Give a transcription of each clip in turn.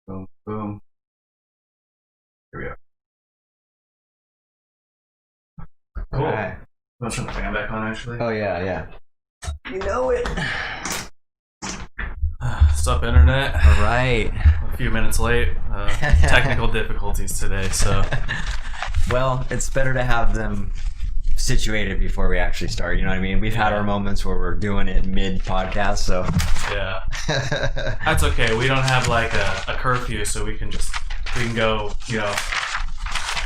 Boom, boom. Here we go. Cool. All right. Want to turn the fan back on, actually? Oh yeah. You know it. What's up, Internet? All right. A few minutes late. Technical difficulties today, so... Well, it's better to have them situated before we actually start. You know what I mean? We've had our moments where we're doing it mid-podcast, so... Yeah. That's okay. We don't have, like, a curfew, so we can go,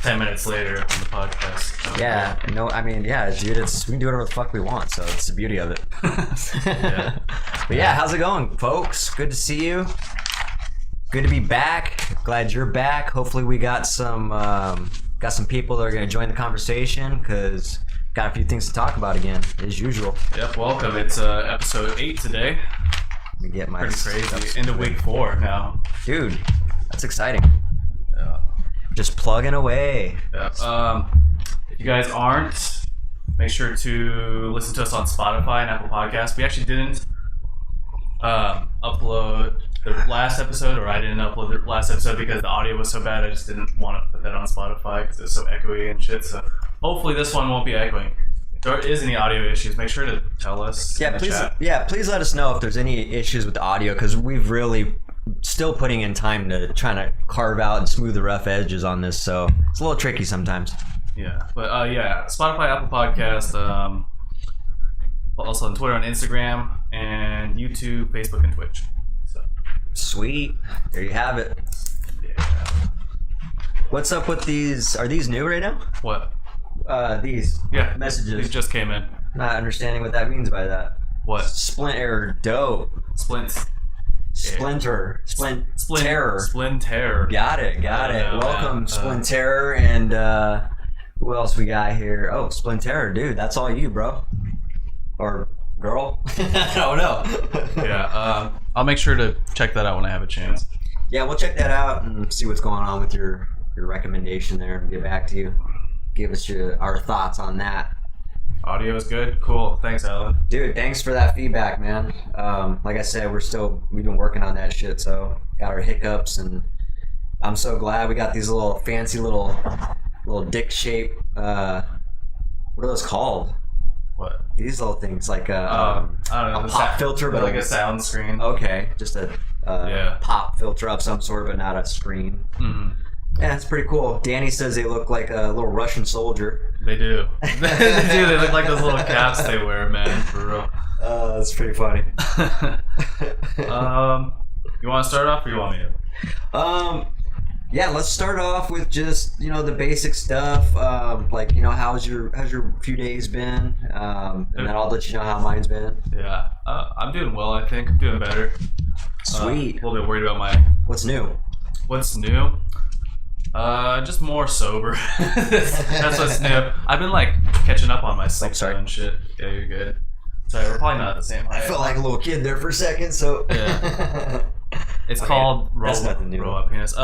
10 minutes later on the podcast. Yeah, no, I mean, yeah, dude, we can do whatever the fuck we want, so it's the beauty of it. Yeah. But yeah, how's it going, folks? Good to see you. Good to be back. Glad you're back. Hopefully we got some people that are going to join the conversation, because got a few things to talk about again, as usual. Yep, welcome. It's episode 8 today. Let me get my Pretty crazy. stuff. Into week 4 now. Dude, that's exciting. Yeah. Just plugging away. Yeah. If you guys aren't, make sure to listen to us on Spotify and Apple Podcasts. We actually didn't upload the last episode, or I didn't upload the last episode because the audio was so bad. I just didn't want to put that on Spotify because it's so echoey and shit. So hopefully this one won't be echoing. If there is any audio issues, make sure to tell us. Yeah, in the please. chat. Yeah, please let us know if there's any issues with the audio, because we've really still putting in time to trying to carve out and smooth the rough edges on this. So it's a little tricky sometimes. Yeah, but Spotify, Apple Podcast, also on Twitter and Instagram, and YouTube, Facebook, and Twitch. So Sweet. There you have it. yeah. What's up with these? Are these new right now? What? These Yeah. messages. These just came in. Not understanding what that means by that. What? Splinter, dope. Splints. Splinter, Splinter. Splinter. Got it. know, Welcome, man. Splinter, and who else we got here? Oh, Splinter, dude, that's all you, bro. Or girl? I don't know. Yeah. I'll make sure to check that out when I have a chance. Yeah, we'll check that out and see what's going on with your recommendation there and get back to you. Give us our thoughts on that. Audio is good. Cool. Thanks, Alan. Dude, thanks for that feedback, man. Like I said, we've been working on that shit, so got our hiccups, and I'm so glad we got these little fancy little dick shape. What are those called? What? These little things, like I don't know. a pop filter, but like a sound screen. Okay, just a Yeah. pop filter of some sort, but not a screen. Mm-hmm. Yeah, it's pretty cool. Danny says they look like a little Russian soldier. They do. They do. They look like those little caps they wear, man. For real. That's pretty funny. You want to start off, or you want me to? Yeah, let's start off with just the basic stuff. How's your few days been? And then I'll let you know how mine's been. Yeah. I'm doing well. I think I'm doing better. Sweet. A little bit worried about What's new? what's new. Just more sober. That's what's new. I've been catching up on my sleep sorry. and shit. Yeah, you're good. Sorry, we're probably not at the same height. I felt like a little kid there for a second. So Yeah. It's Okay, called that's nothing new. Roll Up Penis.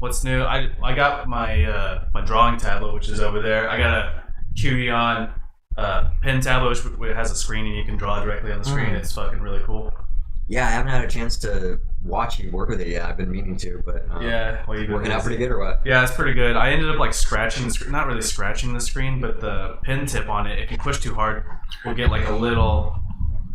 What's new? I got my my drawing tablet, which is over there. I got a Qeon pen tablet, which has a screen and you can draw directly on the screen. It's fucking really cool. Yeah, I haven't had a chance to watch you work with it yet. I've been meaning to, but Yeah, well, you've been working out busy. pretty good or what? Yeah, it's pretty good. I ended up scratching the screen, not really scratching the screen, but the pen tip on it, if you push too hard, will get a little,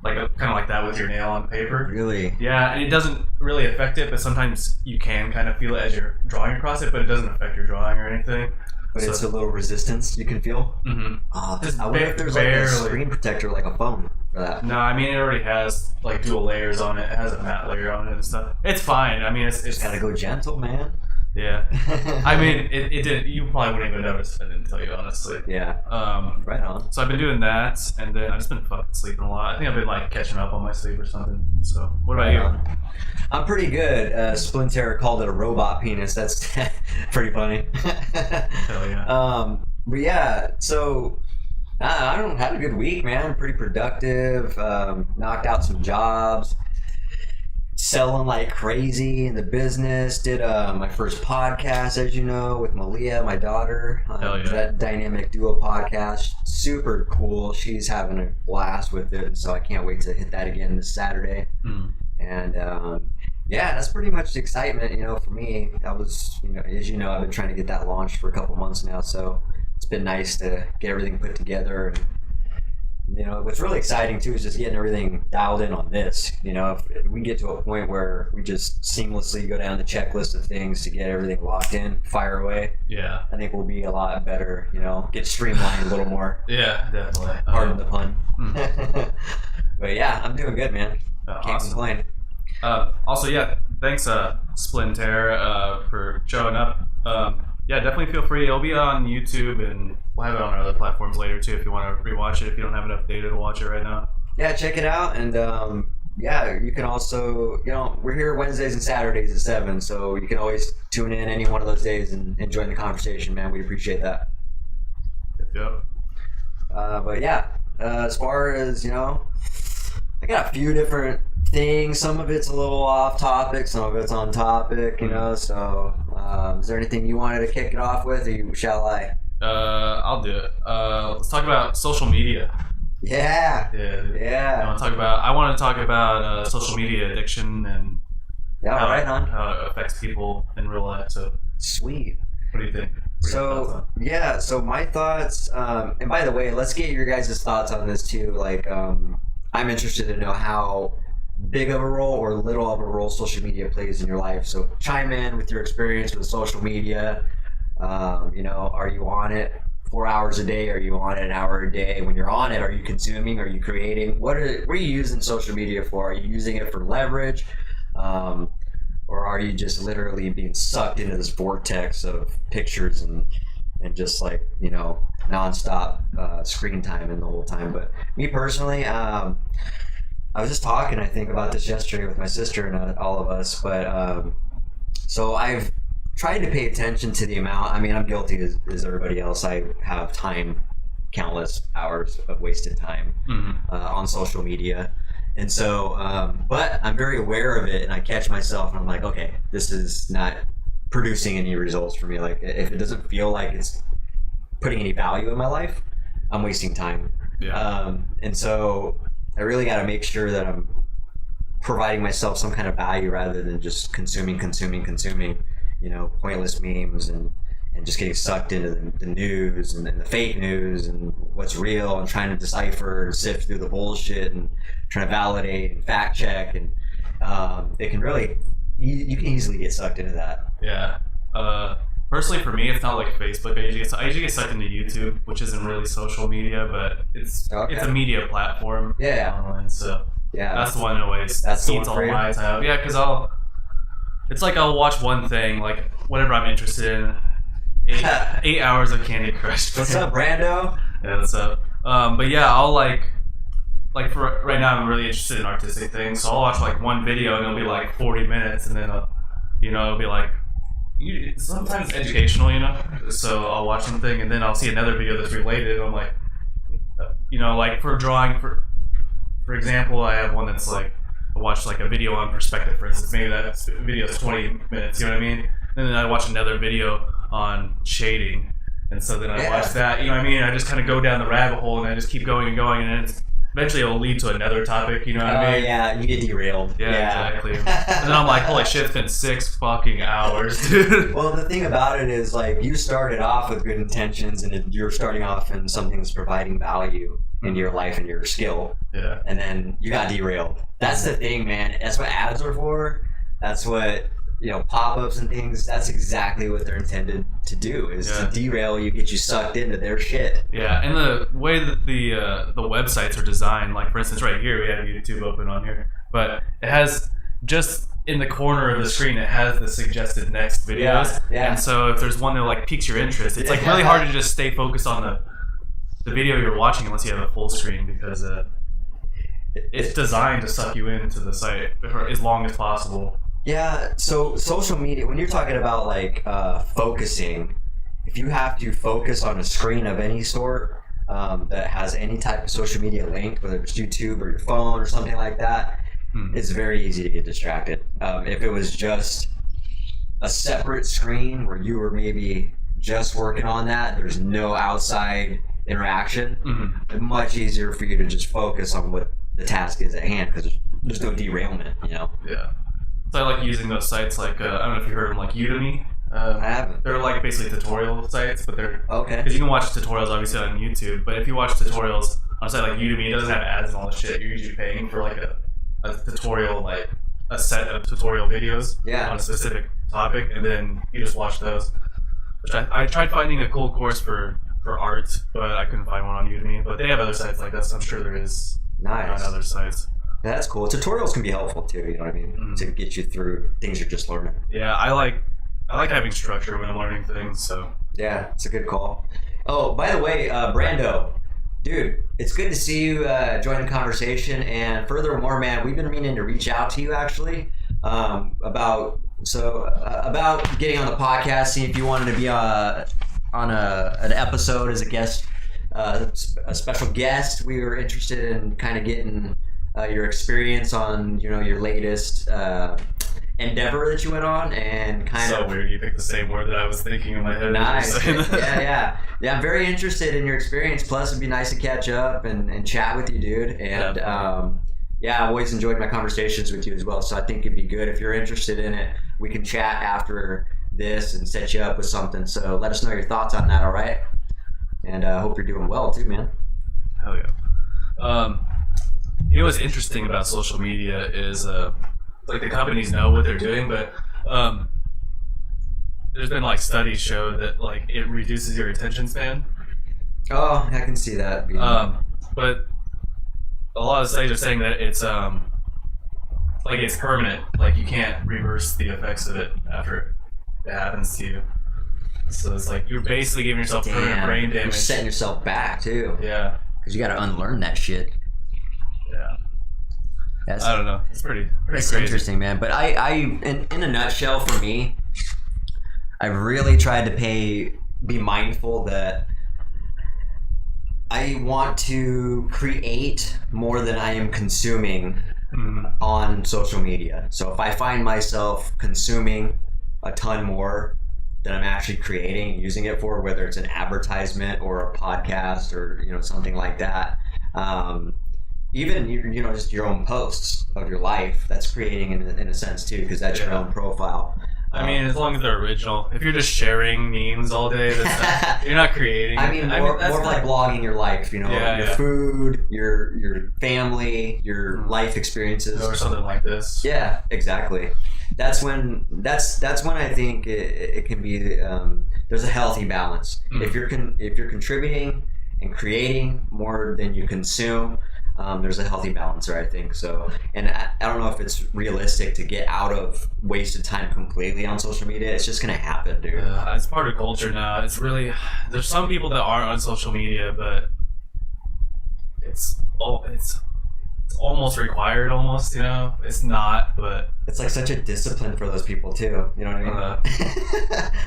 kind of like that with your nail on paper. Really? Yeah, and it doesn't really affect it, but sometimes you can kind of feel it as you're drawing across it, but it doesn't affect your drawing or anything. But So- it's a little resistance you can feel. Mm-hmm. Just I wonder if there's a barely. screen protector like a phone for that. No, I mean it already has dual layers on it. It has a matte layer on it and stuff. It's fine. I mean it's Just gotta go gentle, man. yeah. I mean it didn't. You probably wouldn't even notice if I didn't tell you honestly. Yeah, right on. So I've been doing that, and then I've just been fucking sleeping a lot. I think I've been catching up on my sleep or something. So what about Right you? on. I'm pretty good. Splinter called it a robot penis. That's pretty funny. Hell yeah. But yeah, so I don't know, had a good week, man. Pretty productive. Knocked out some jobs. Selling like crazy in the business. Did my first podcast, as you know, with Malia, my daughter. Hell yeah. That dynamic duo podcast. Super cool. She's having a blast with it, so I can't wait to hit that again this Saturday. Mm. And Yeah, that's pretty much the excitement, for me. I was, as you know, I've been trying to get that launched for a couple months now, so it's been nice to get everything put together. And, what's really exciting too is just getting everything dialed in on this. If we get to a point where we just seamlessly go down the checklist of things to get everything locked in, fire away, Yeah. I think we'll be a lot better, get streamlined a little more. Yeah, definitely. Pardon the pun. But yeah, I'm doing good, man. Can't Awesome. complain. Also, yeah, thanks, Splinter, for showing up. Yeah, definitely feel free. It'll be on YouTube, and we'll have it on our other platforms later too if you want to rewatch it. If you don't have enough data to watch it right now. Yeah, check it out, and yeah, you can also, we're here Wednesdays and Saturdays at 7, so you can always tune in any one of those days and join the conversation, man. We appreciate that. Yep. But yeah, as far as, I got a few different things. Some of it's a little off topic, some of it's on topic, so is there anything you wanted to kick it off with, or shall I? I'll do it. Let's talk about social media. Yeah. I want to talk about social media addiction and Yeah, right on. how it affects people in real life. So, Sweet. what do you think? What are your thoughts on it? So my thoughts, and by the way, let's get your guys' thoughts on this too. Like, I'm interested to know how big of a role or little of a role social media plays in your life. So chime in with your experience with social media. Are you on it 4 hours a day? Are you on it an hour a day? When you're on it, are you consuming? Are you creating? What are you using social media for? Are you using it for leverage? Or are you just literally being sucked into this vortex of pictures and just like, nonstop screen time in the whole time? But me personally, I was just talking, I think, about this yesterday with my sister and all of us. But so I've tried to pay attention to the amount. I mean, I'm guilty as everybody else. I have countless hours of wasted time on social media. And so, but I'm very aware of it, and I catch myself and I'm like, okay, this is not producing any results for me. Like, if it doesn't feel like it's putting any value in my life, I'm wasting time. Yeah. And so I really got to make sure that I'm providing myself some kind of value rather than just consuming, pointless memes and just getting sucked into the news and the fake news and what's real and trying to decipher and sift through the bullshit and trying to validate and fact check. And it can really, you can easily get sucked into that. Yeah. Personally, for me, it's not like Facebook. I usually get sucked into YouTube, which isn't really social media, but it's a media platform. Yeah. Online, so Yeah. that's the one that always That's the eats one all for you? my time. Yeah, because I'll watch one thing, like whatever I'm interested in. 8 hours of Candy Crush. What's up, Brando? Yeah, what's up? But yeah, I'll like for right now, I'm really interested in artistic things, so I'll watch like one video and it'll be like 40 minutes, and then it'll be like sometimes educational, So I'll watch something and then I'll see another video that's related. And I'm like, like for drawing, for example, I have one that's like I watched like a video on perspective, for instance. Maybe that video is 20 minutes. You know what I mean? And then I watch another video on shading, and so then I watch that. You know what I mean? I just kind of go down the rabbit hole, and I just keep going and going, and eventually it'll lead to another topic. You know what I mean? Yeah, you get derailed. Yeah, exactly. And then I'm like, holy shit, it's been 6 fucking hours, dude. Well, the thing about it is, like, you started off with good intentions, and you're starting off in something that's providing value into your life and your skill. Yeah. And then you got derailed. That's the thing, man. That's what ads are for. That's what, pop-ups and things. That's exactly what they're intended to do, is to derail you, get you sucked into their shit. Yeah, and the way that the websites are designed, like for instance, right here we have YouTube open on here, but it has just in the corner of the screen, it has the suggested next videos. Yeah. And so if there's one that like piques your interest, it's like really hard to just stay focused on the video you're watching unless you have a full screen, because it's designed to suck you into the site for as long as possible. Yeah, so social media, when you're talking about like focusing, if you have to focus on a screen of any sort that has any type of social media link, whether it's YouTube or your phone or something like that, it's very easy to get distracted. If it was just a separate screen where you were maybe just working on that, there's no outside interaction, it's much easier for you to just focus on what the task is at hand, because there's no derailment, Yeah. So I like using those sites like I don't know if you heard of them, like Udemy. I haven't. They're like basically tutorial sites, but they're Okay. because you can watch tutorials obviously on YouTube. But if you watch tutorials on a site like Udemy, it doesn't have ads and all this shit. You're usually paying for like a tutorial, like a set of tutorial videos on a specific topic, and then you just watch those. Which I tried finding a cool course for art, but I couldn't find one on Udemy. But they have other sites like that, so I'm sure there is on other sites. That's cool. Tutorials can be helpful too, you know what I mean? To get you through things you're just learning. Yeah, I like having structure when I'm learning things, so. Yeah, it's a good call. Oh, by the way, Brando, dude, it's good to see you join the conversation. And furthermore, man, we've been meaning to reach out to you actually about getting on the podcast, seeing if you wanted to be on an episode as a guest, a special guest. We were interested in kind of getting your experience on, your latest endeavor that you went on, and kind of weird. You picked the same word that I was thinking in my head. Nice. Yeah. I'm very interested in your experience. Plus, it'd be nice to catch up and chat with you, dude. And I've always enjoyed my conversations with you as well. So I think it'd be good if you're interested in it. We can chat after this and set you up with something. So let us know your thoughts on that. All right. And I hope you're doing well too, man. Hell yeah. What's interesting about social media is like the companies know what they're doing, but there's been like studies show that like it reduces your attention span. Oh, I can see that. But a lot of studies are saying that it's like it's permanent. Like you can't reverse the effects of it after it happens to you. So it's like you're basically giving yourself permanent brain damage. You're setting yourself back too. Yeah. Because you got to unlearn that shit. Yeah. I don't know. It's pretty it's crazy. Interesting, man. But I in a nutshell, for me, I really tried to be mindful that I want to create more than I am consuming on social media. So if I find myself consuming a ton more than I'm actually creating and using it for, whether it's an advertisement or a podcast or something like that, even just your own posts of your life, that's creating in a sense too, because that's your own profile. I mean, as long as they're original. If you're just sharing memes all day, you're not creating. I mean, more like blogging your life, your food, your family, your life experiences, or something like this. Yeah, exactly. That's when I think it can be. There's a healthy balance. If you're contributing and creating more than you consume, there's a healthy balance there, I think. So, and I don't know if it's realistic to get out of wasted time completely on social media. It's just gonna happen, dude. It's part of culture now. It's really, there's some people that aren't on social media, but it's almost required. Almost, it's not, but it's like such a discipline for those people too. You know what I mean?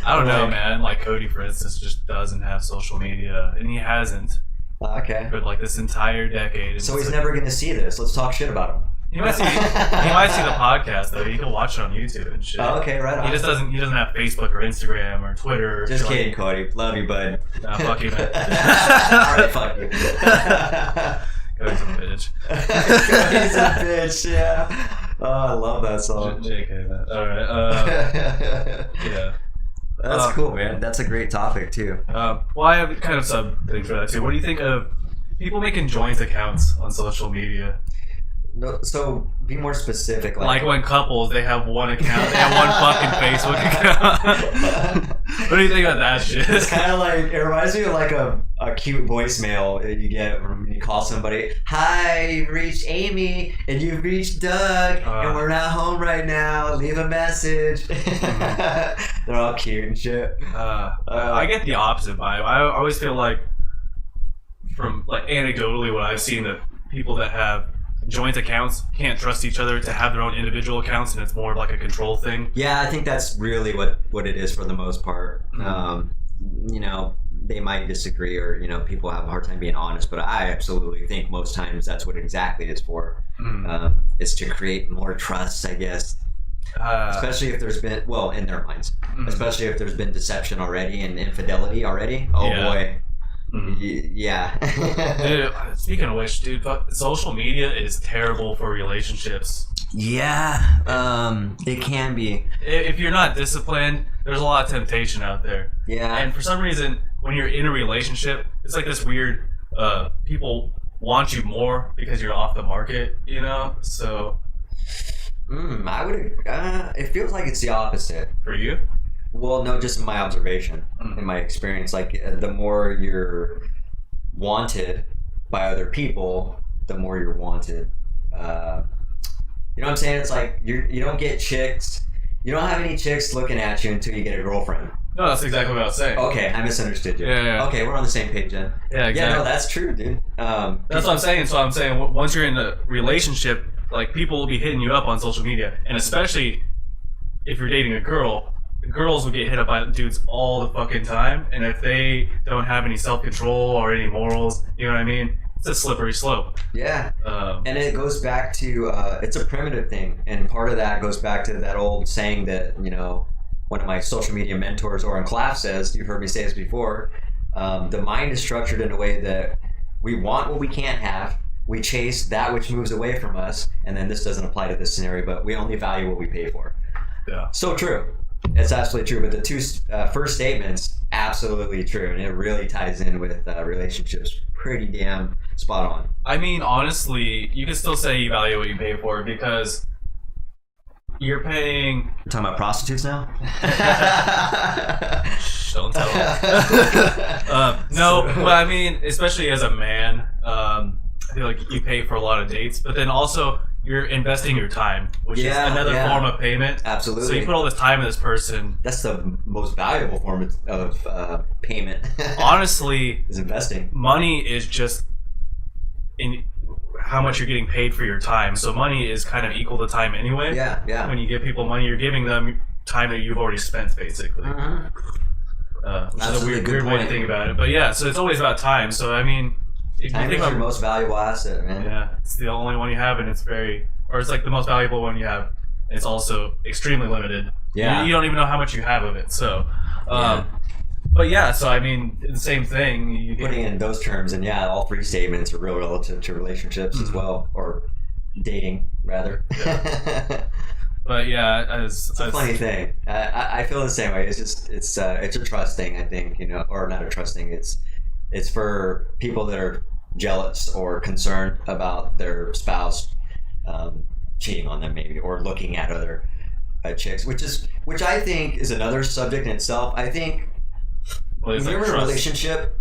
I don't know, man. Like Cody, for instance, just doesn't have social media, and he hasn't. Okay. For like this entire decade. So he's never going to see this. Let's talk shit about him. He might see the podcast though. You can watch it on YouTube and shit. Oh, okay, right on. He doesn't have Facebook or Instagram or Twitter. Just kidding, Cody. Love you, bud. Nah, fuck you, man. Alright, fuck you. Cody's a bitch. Cody's a bitch, yeah. Oh, I love that song. JK, man. Alright. Yeah. That's cool, man. That's a great topic too. Well, I have kind of sub thing for that too. What do you think of people making joint accounts on social media? No, so be more specific. Like when couples, they have one account, they have one fucking Facebook account. What do you think about that shit? It's kind of like, it reminds me of like a cute voicemail that you get when you call somebody. Hi, you've reached Amy, and you've reached Doug, and we're not home right now. Leave a message. They're all cute and shit. I get the opposite vibe. I always feel like, from like anecdotally what I've seen, that people that have joint accounts can't trust each other to have their own individual accounts, and it's more of like a control thing. Yeah, I think that's really what it is for the most part. They might disagree, or people have a hard time being honest, but I absolutely think most times that's what exactly it's for. It's to create more trust, I guess. Especially if there's been, well, in their minds, especially if there's been deception already and infidelity already. Oh boy. Yeah. Dude, speaking of which, dude, social media is terrible for relationships. Yeah, it can be. If you're not disciplined, there's a lot of temptation out there. Yeah. And for some reason, when you're in a relationship, it's like this weird. People want you more because you're off the market, you know. So. I would. It feels like it's the opposite. For you? Well, no, just in my observation, in my experience, like the more you're wanted by other people, the more you're wanted. You know what I'm saying? It's like you don't get chicks. You don't have any chicks looking at you until you get a girlfriend. No, that's exactly what I was saying. Okay, I misunderstood you. Yeah. Okay, we're on the same page then. Yeah, exactly. Yeah, no, that's true, dude. That's what I'm saying. So I'm saying once you're in a relationship, like people will be hitting you up on social media, and especially if you're dating a girl, the girls will get hit up by dudes all the fucking time, and if they don't have any self-control or any morals, you know what I mean? It's a slippery slope. Yeah. And it goes back to, it's a primitive thing. And part of that goes back to that old saying that, you know, one of my social media mentors, Oren Klaff, says, you've heard me say this before, the mind is structured in a way that we want what we can't have, we chase that which moves away from us, and then this doesn't apply to this scenario, but we only value what we pay for. Yeah. So true. It's absolutely true. But the two first statements, absolutely true. And it really ties in with relationships pretty damn spot on. I mean, honestly, you can still say you value what you pay for because you're paying... We're talking about prostitutes now? Shh, don't tell them. No, but I mean, especially as a man, I feel like you pay for a lot of dates, but then also you're investing your time, which is another form of payment. Absolutely. So you put all this time in this person. That's the most valuable form of payment. Honestly, is investing. Money is just in how much you're getting paid for your time. So money is kind of equal to time anyway. Yeah. When you give people money, you're giving them time that you've already spent, basically. Which is a weird way to think about it. But yeah, so it's always about time. So I mean, if time you think is about your most valuable asset, man. Yeah, it's the only one you have, and it's like the most valuable one you have. And it's also extremely limited. Yeah. You don't even know how much you have of it. So, but yeah, so I mean, the same thing. Putting in those terms, and all three statements are real relative to relationships as well, or dating rather. Yeah. But yeah, it's a funny thing. I feel the same way. It's just it's a trust thing, I think, you know, or not a trust thing. It's for people that are jealous or concerned about their spouse cheating on them, maybe, or looking at other chicks, which I think is another subject in itself. I think when you're in a relationship,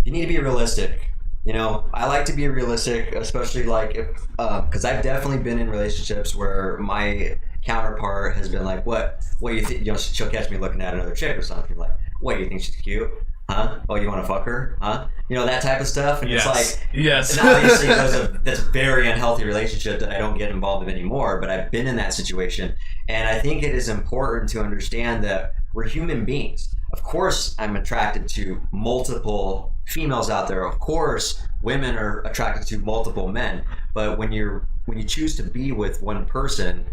you need to be realistic. You know, I like to be realistic, especially like if, because I've definitely been in relationships where my counterpart has been like, what you think? You know, she'll catch me looking at another chick or something, like, what, you think she's cute? Huh? Oh, you want to fuck her? Huh? You know, that type of stuff. And it's like, yes. And obviously that's a very unhealthy relationship that I don't get involved in anymore, but I've been in that situation. And I think it is important to understand that we're human beings. Of course, I'm attracted to multiple females out there. Of course, women are attracted to multiple men. But when you choose to be with one person,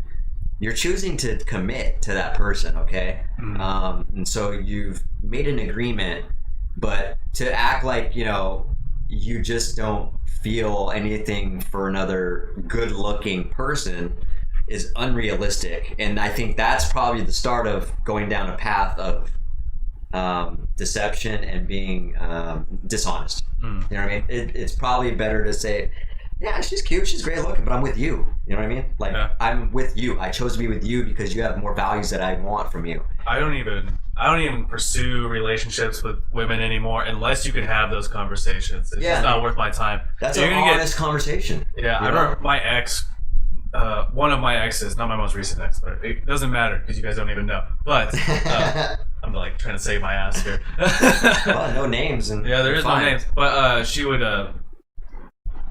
you're choosing to commit to that person, okay? Mm-hmm. And so you've made an agreement, but to act like, you know, you just don't feel anything for another good-looking person is unrealistic. And I think that's probably the start of going down a path of deception and being dishonest. You know what I mean? It's probably better to say, yeah, she's cute, she's great looking, but I'm with you. You know what I mean? Like, I'm with you. I chose to be with you because you have more values that I want from you. I don't even pursue relationships with women anymore unless you can have those conversations. It's just not worth my time. That's an honest conversation. Yeah, I remember my ex, one of my exes, not my most recent ex, but it doesn't matter because you guys don't even know. But I'm like trying to save my ass here. Well, no names. And yeah, there is no names. But she would, I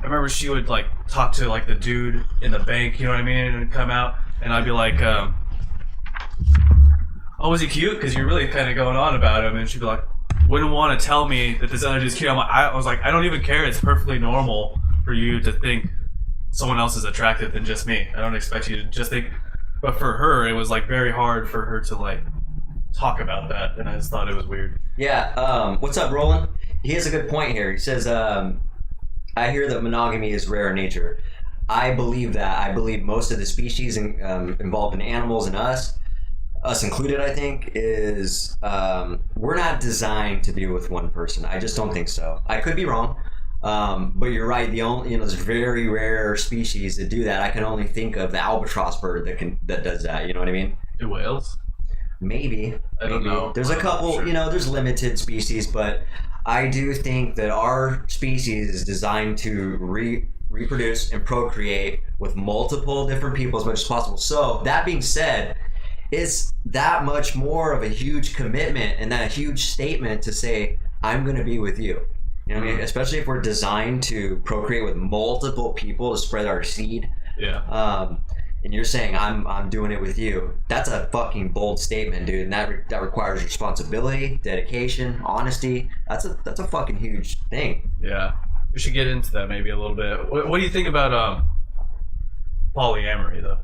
remember she would like talk to like the dude in the bank, you know what I mean, and come out, and I'd be like, oh, was he cute? Because you're really kind of going on about him. And she'd be like, wouldn't want to tell me that this other dude's cute. I was like, I don't even care. It's perfectly normal for you to think someone else is attractive than just me. I don't expect you to just think. But for her, it was like very hard for her to like talk about that, and I just thought it was weird. Yeah. What's up, Roland? He has a good point here. He says, I hear that monogamy is rare in nature. I believe that. I believe most of the species involved in animals and us included, I think, is we're not designed to be with one person. I just don't think so. I could be wrong, but you're right. The only there's very rare species that do that. I can only think of the albatross bird that does that. You know what I mean? Do whales? Maybe. I don't know. There's a couple. Sure. There's limited species, but I do think that our species is designed to reproduce and procreate with multiple different people as much as possible. So that being said, it's that much more of a huge commitment and that a huge statement to say, I'm going to be with you. You know what I mean? Especially if we're designed to procreate with multiple people to spread our seed. Yeah. And you're saying I'm doing it with you. That's a fucking bold statement, dude. And that requires responsibility, dedication, honesty. That's a fucking huge thing. Yeah. We should get into that maybe a little bit. What do you think about polyamory though?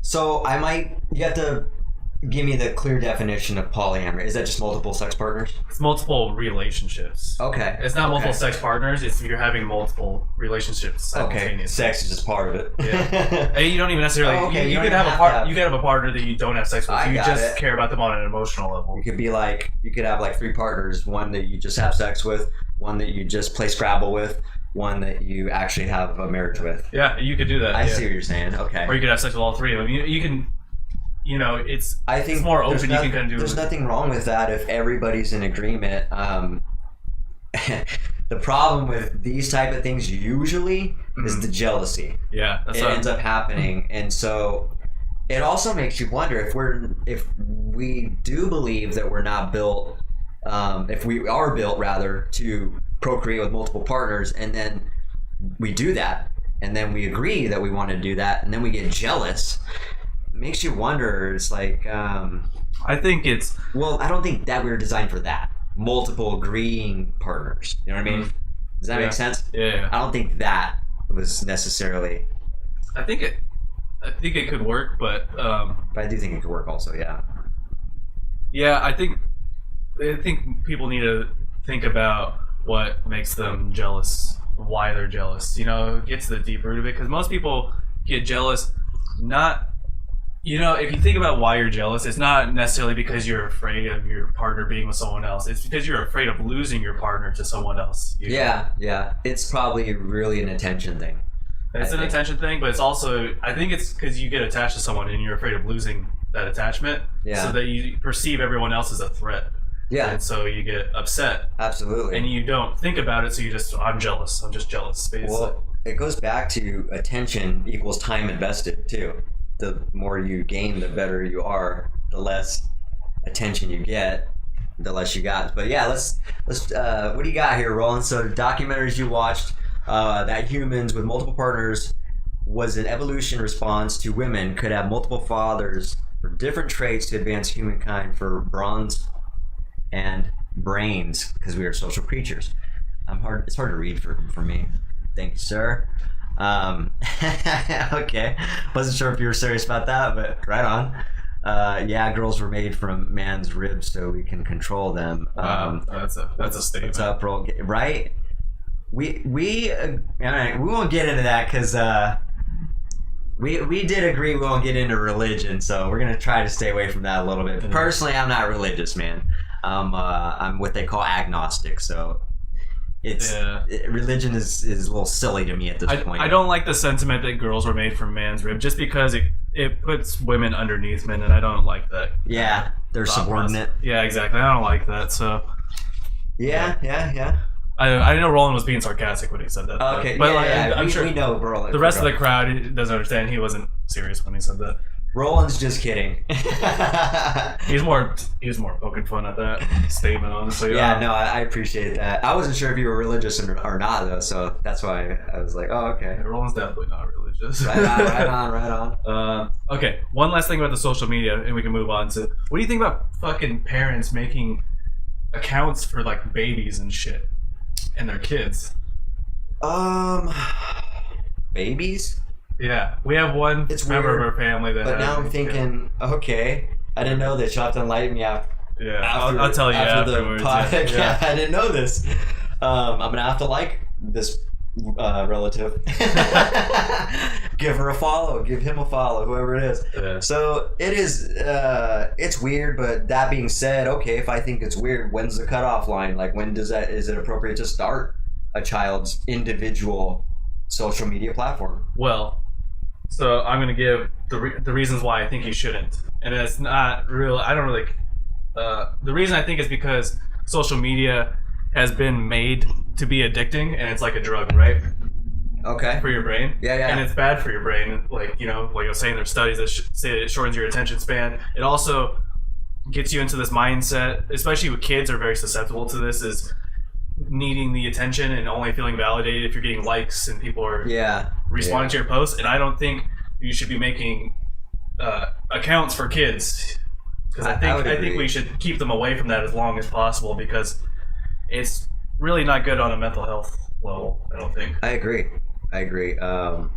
So you have to give me the clear definition of polyamory. Is that just multiple sex partners? It's multiple relationships. Okay. It's not multiple sex partners. It's you're having multiple relationships simultaneously. Okay. Sex is just part of it. Yeah. And you don't even necessarily. You could have you could have a partner that you don't have sex with. You just care about them on an emotional level. You could have like 3 partners. One that you just have sex with. One that you just play Scrabble with. One that you actually have a marriage with. Yeah, you could do that. I see what you're saying. Okay. Or you could have sex with all 3 of them. You can. I think it's more open. You can kind of do. There's nothing wrong with that if everybody's in agreement. The problem with these type of things usually is the jealousy. Yeah, it ends up happening, and so it also makes you wonder if we do believe that we're not built, if we are built rather to procreate with multiple partners, and then we do that, and then we agree that we want to do that, and then we get jealous. Makes you wonder. It's like I think it's I don't think that we were designed for that. Multiple agreeing partners. You know what I mean? Does that make sense? Yeah. I don't think that was necessarily. I think it could work, but I do think it could work also. Yeah. Yeah, I think people need to think about what makes them jealous, why they're jealous. Get to the deep root of it, because most people get jealous not. If you think about why you're jealous, it's not necessarily because you're afraid of your partner being with someone else. It's because you're afraid of losing your partner to someone else. Yeah. It's probably really an attention thing. It's an attention thing, but it's also, I think it's because you get attached to someone and you're afraid of losing that attachment. Yeah. So that you perceive everyone else as a threat. Yeah. And so you get upset. Absolutely. And you don't think about it, so you just, I'm jealous. I'm just jealous. Basically. Well, it goes back to attention equals time invested, too. The more you gain, the better you are. The less attention you get, the less you got. But yeah, let's what do you got here, Roland? So documentaries you watched that humans with multiple partners was an evolution response to women could have multiple fathers for different traits to advance humankind for bronze and brains because we are social creatures. It's hard to read for me. Thank you, sir. Okay, wasn't sure if you were serious about that, but right on. Girls were made from man's ribs so we can control them. That's a statement. What's up, bro? Right? We won't get into that because we did agree we won't get into religion, so we're gonna try to stay away from that a little bit. Personally, I'm not religious, man. I'm what they call agnostic, so. Religion is a little silly to me at this point. I don't like the sentiment that girls were made from man's rib, just because it puts women underneath men, and I don't like that. Yeah, they're subordinate. Yeah, exactly. I don't like that. So. Yeah. I know Roland was being sarcastic when he said that. Okay, but I'm sure we know Roland. The rest of the crowd doesn't understand. He wasn't serious when he said that. Roland's just kidding. He was more poking fun at that statement, honestly. Yeah, no, I appreciate that. I wasn't sure if you were religious or not, though, so that's why I was like, oh, okay. Yeah, Roland's definitely not religious. Right on. Okay, one last thing about the social media, and we can move on to, what do you think about fucking parents making accounts for, like, babies and shit, and their kids? Babies? Yeah, we have one member of our family that. But now I'm thinking, okay, I didn't know this. You'll have to enlighten me after. Yeah, I'll tell you afterwards. Yeah, I didn't know this. I'm gonna have to like this relative. Give her a follow. Give him a follow. Whoever it is. Yeah. So it is. It's weird, but that being said, okay, if I think it's weird, when's the cutoff line? Like, when does that? Is it appropriate to start a child's individual social media platform? Well, so I'm gonna give the reasons why I think you shouldn't, and it's not real. I don't really. The reason I think is because social media has been made to be addicting, and it's like a drug, right? Okay. For your brain. Yeah. And it's bad for your brain. Like, you know, like I was saying, there's studies that say it shortens your attention span. It also gets you into this mindset, especially with kids are very susceptible to this, is needing the attention and only feeling validated if you're getting likes and people are responding to your posts. And I don't think you should be making accounts for kids, because I think we should keep them away from that as long as possible, because it's really not good on a mental health level, I don't think. I agree. And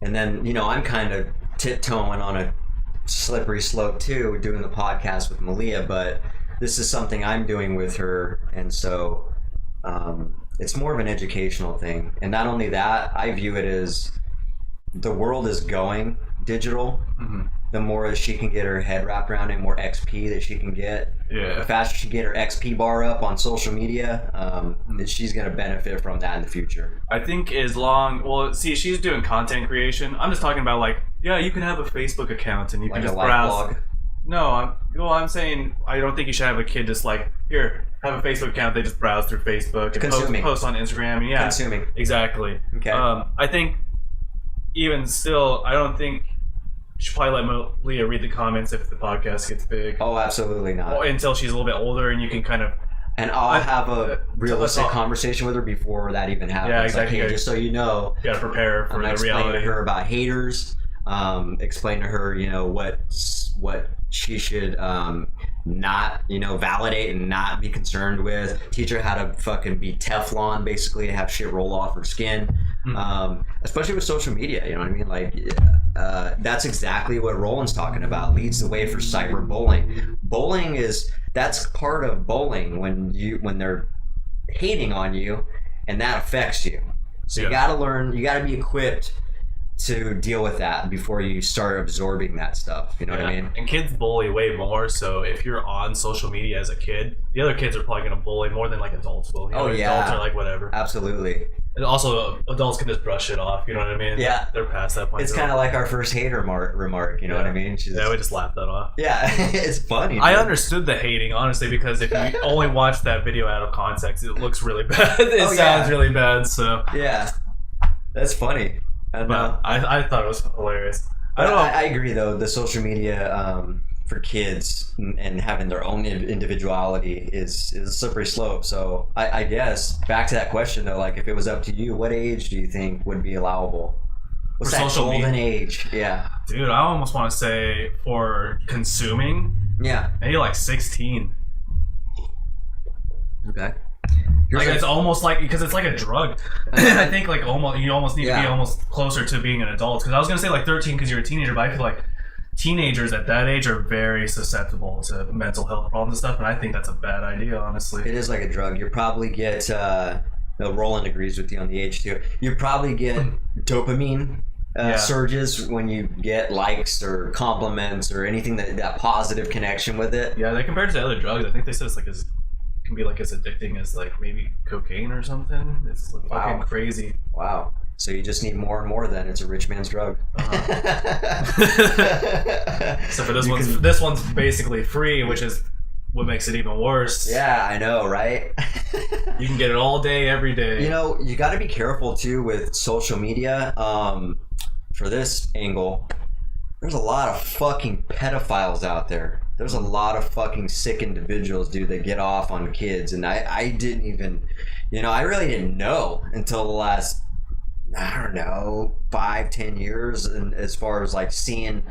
then, you know, I'm kind of tiptoeing on a slippery slope too, doing the podcast with Malia, but this is something I'm doing with her, and so it's more of an educational thing. And not only that, I view it as the world is going digital. Mm-hmm. The more that she can get her head wrapped around it, more XP that she can get. Yeah. The faster she can get her XP bar up on social media, that she's going to benefit from that in the future. I think she's doing content creation. I'm just talking about, like, yeah, you can have a Facebook account and you like can just a life browse. blog. No, I'm saying I don't think you should have a kid just like, here, have a Facebook account. They just browse through Facebook and post on Instagram. And Consuming. Exactly. Okay. I think even still, I don't think you should probably let Leah read the comments if the podcast gets big. Oh, absolutely not. Or until she's a little bit older and you can kind of... And I'll have a realistic conversation with her before that even happens. Yeah, exactly. Like, hey, just so you know, you gotta prepare her for the reality. Explain to her about haters. Explain to her, you know, what she should not, you know, validate and not be concerned with. Teach her how to fucking be Teflon, basically, have shit roll off her skin. Mm-hmm. Especially with social media, you know what I mean? Like, that's exactly what Roland's talking about. Leads the way for cyberbullying. Bullying that's part of bullying when they're hating on you, and that affects you. So you gotta learn. You gotta be equipped to deal with that before you start absorbing that stuff. You know what I mean? And kids bully way more, so if you're on social media as a kid, the other kids are probably going to bully more than like adults will. You know, adults are like whatever. Absolutely. And also, adults can just brush it off, you know what I mean? Yeah. They're past that point. It's kind of like our first hater remark, you know what I mean? We just laughed that off. Yeah, it's funny. Dude. I understood the hating, honestly, because if you only watch that video out of context, it looks really bad. It sounds really bad, so... Yeah. That's funny. I thought it was hilarious. I agree, though. The social media for kids and having their own individuality is a slippery slope. So I guess back to that question, though, like if it was up to you, what age do you think would be allowable? What's that golden age? Yeah. Dude, I almost want to say for consuming, maybe like 16. Okay. It's almost like, because it's like a drug. I think like you almost need to be almost closer to being an adult. Because I was gonna say like 13 because you're a teenager, but I feel like teenagers at that age are very susceptible to mental health problems and stuff, and I think that's a bad idea, honestly. It is like a drug. You probably get. Roland agrees with you on the age too. You probably get dopamine surges when you get likes or compliments or anything that positive connection with it. Yeah, they compared it to other drugs. I think they said it's like can be like as addicting as like maybe cocaine or something. It's like fucking crazy. Wow. So you just need more and more then. It's a rich man's drug. So for this one's basically free, which is what makes it even worse. Yeah, I know, right? You can get it all day, every day. You know, you got to be careful too with social media. For this angle, there's a lot of fucking pedophiles out there. There's a lot of fucking sick individuals, dude, that get off on kids. And I didn't even, I really didn't know until the last, 5-10 years. And as far as like seeing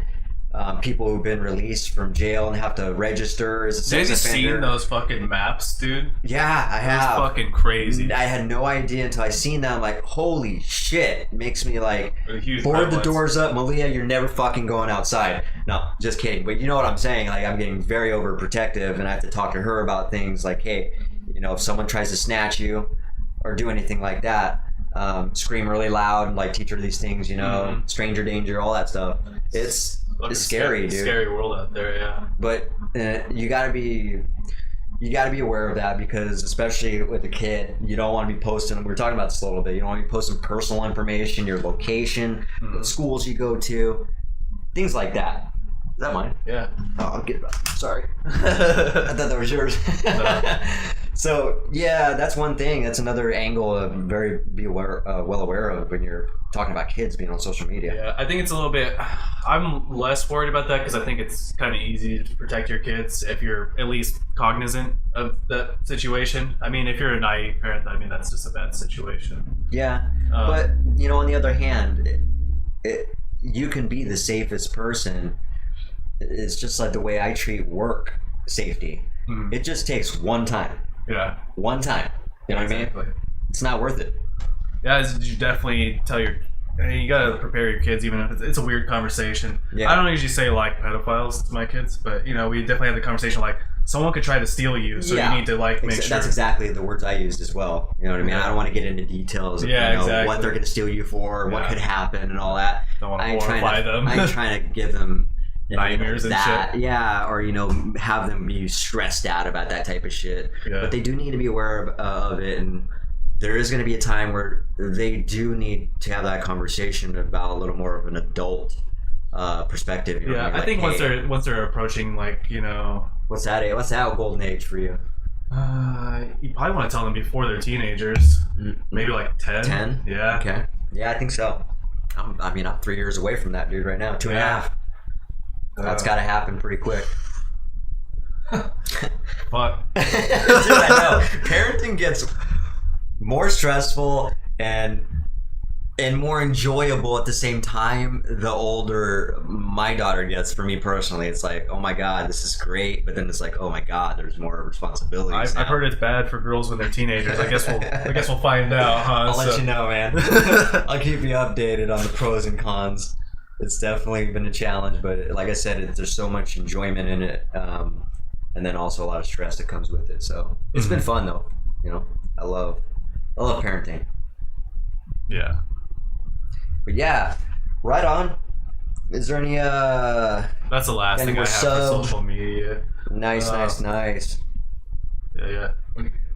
people who've been released from jail and have to register as a sex offender. Have you seen those fucking maps, dude? Yeah, I have. It's fucking crazy. I had no idea until I seen that. I'm like, holy shit. It makes me like, board the doors up. Malia, you're never fucking going outside. No, just kidding. But you know what I'm saying? Like, I'm getting very overprotective and I have to talk to her about things like, hey, if someone tries to snatch you or do anything like that, scream really loud and like teach her these things, you know, stranger danger, all that stuff. It's scary, dude. Scary world out there, yeah. But you gotta be aware of that, because especially with a kid, you don't want to be posting. We were talking about this a little bit. You don't want to be posting personal information, your location, what schools you go to, things like that. Is that mine? Yeah. Oh, I'll get it back. Sorry. I thought that was yours. No. So yeah, that's one thing. That's another angle of be well aware of when you're talking about kids being on social media. Yeah, I think it's a little bit. I'm less worried about that because I think it's kind of easy to protect your kids if you're at least cognizant of that situation. I mean, if you're a naive parent, I mean that's just a bad situation. Yeah, but you know, on the other hand, you can be the safest person. It's just like the way I treat work safety. It just takes one time. Yeah. One time. You know what I mean? It's not worth it. Yeah, you definitely tell you gotta prepare your kids, even if it's a weird conversation. Yeah. I don't usually say like pedophiles to my kids, but you know, we definitely have the conversation like someone could try to steal you, so you need to like make sure. That's exactly the words I used as well. You know what I mean? I don't want to get into details of exactly. what they're going to steal you for, what could happen, and all that. Don't want to horrify them. I'm trying to give them nightmares and shit. Yeah, or have them be stressed out about that type of shit. Yeah. But they do need to be aware of it, and there is going to be a time where they do need to have that conversation about a little more of an adult perspective. You know what I mean? I think once they're approaching what's that golden age for you? You probably want to tell them before they're teenagers, maybe like 10. 10? Yeah. Okay. Yeah, I think so. I'm 3 years away from that, dude. Right now, 2.5. That's got to happen pretty quick. Fuck. Dude, I know. Parenting gets more stressful and more enjoyable at the same time the older my daughter gets. For me personally, it's like, oh my god, this is great, but then it's like, oh my god, there's more responsibilities. I've heard it's bad for girls when they're teenagers. I guess we'll find out, huh? I'll let you know, man. I'll keep you updated on the pros and cons. It's definitely been a challenge, but like I said, there's so much enjoyment in it, and then also a lot of stress that comes with it. So it's been fun though. I love parenting. Yeah. But yeah, right on. Is there any That's the last thing I have for social media. Nice. Yeah.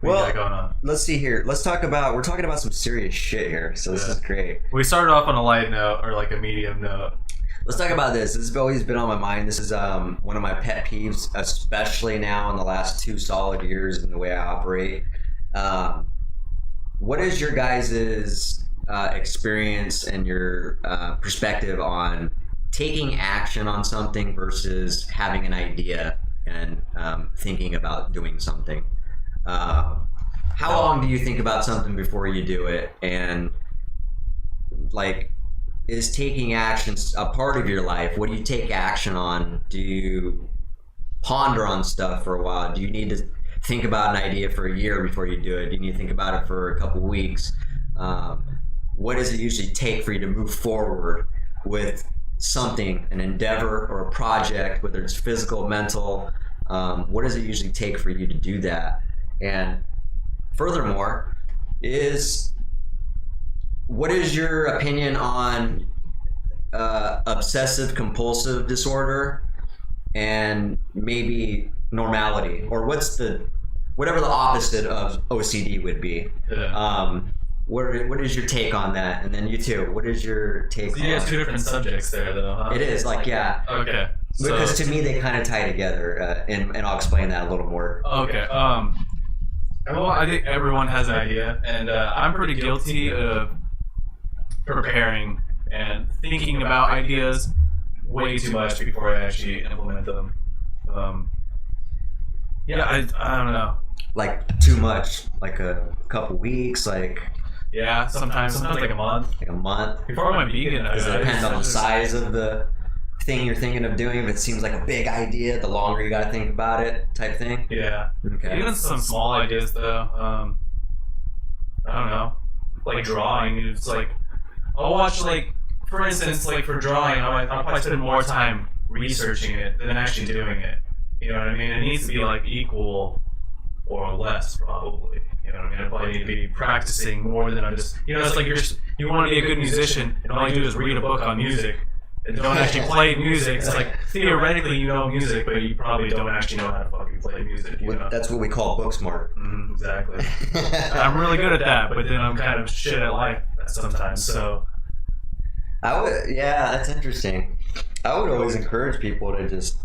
What you got going on? Let's see here. We're talking about some serious shit here, so this is great. We started off on a light note, or like a medium note. Let's talk about this. This has always been on my mind. This is one of my pet peeves, especially now in the last 2 solid years in the way I operate. What is your guys' experience and your perspective on taking action on something versus having an idea and thinking about doing something? How long do you think about something before you do it? And like, is taking action a part of your life? What do you take action on? Do you ponder on stuff for a while? Do you need to think about an idea for a year before you do it? Do you need to think about it for a couple weeks? What does it usually take for you to move forward with something, an endeavor or a project, whether it's physical, mental? What does it usually take for you to do that? And furthermore, what is your opinion on obsessive compulsive disorder and maybe normality, or whatever the opposite of OCD would be? Yeah. What is your take on that? And then you too, what is your take? So you guys 2 different subjects there, though, huh? It is, like, yeah. Okay. Because to me they kind of tie together, and I'll explain that a little more. Okay. Well, I think everyone has an idea, and I'm pretty guilty of preparing and thinking about ideas way too much before I actually implement them. I don't know. Like too much, like a couple weeks, like. Yeah, sometimes like a month. Like a month. Before I went vegan, does it depend on the size of the thing you're thinking of doing? If it seems like a big idea, the longer you got to think about it, type thing. Yeah. Okay. Even some small ideas though. I don't know. Like drawing, it's like I'll watch, like, for instance, like for drawing, I'll probably spend more time researching it than actually doing it. You know what I mean? It needs to be like equal or less probably. You know what I mean? I probably need to be practicing more than I'm just. It's like you want to be a good musician, and all you do is read a book on music. And don't actually play music. It's like theoretically you know music, but you probably don't actually know how to fucking play music. That's what we call book smart. Exactly. I'm really good at that, but then I'm kind of shit at life sometimes. So, that's interesting. I would always encourage people to just,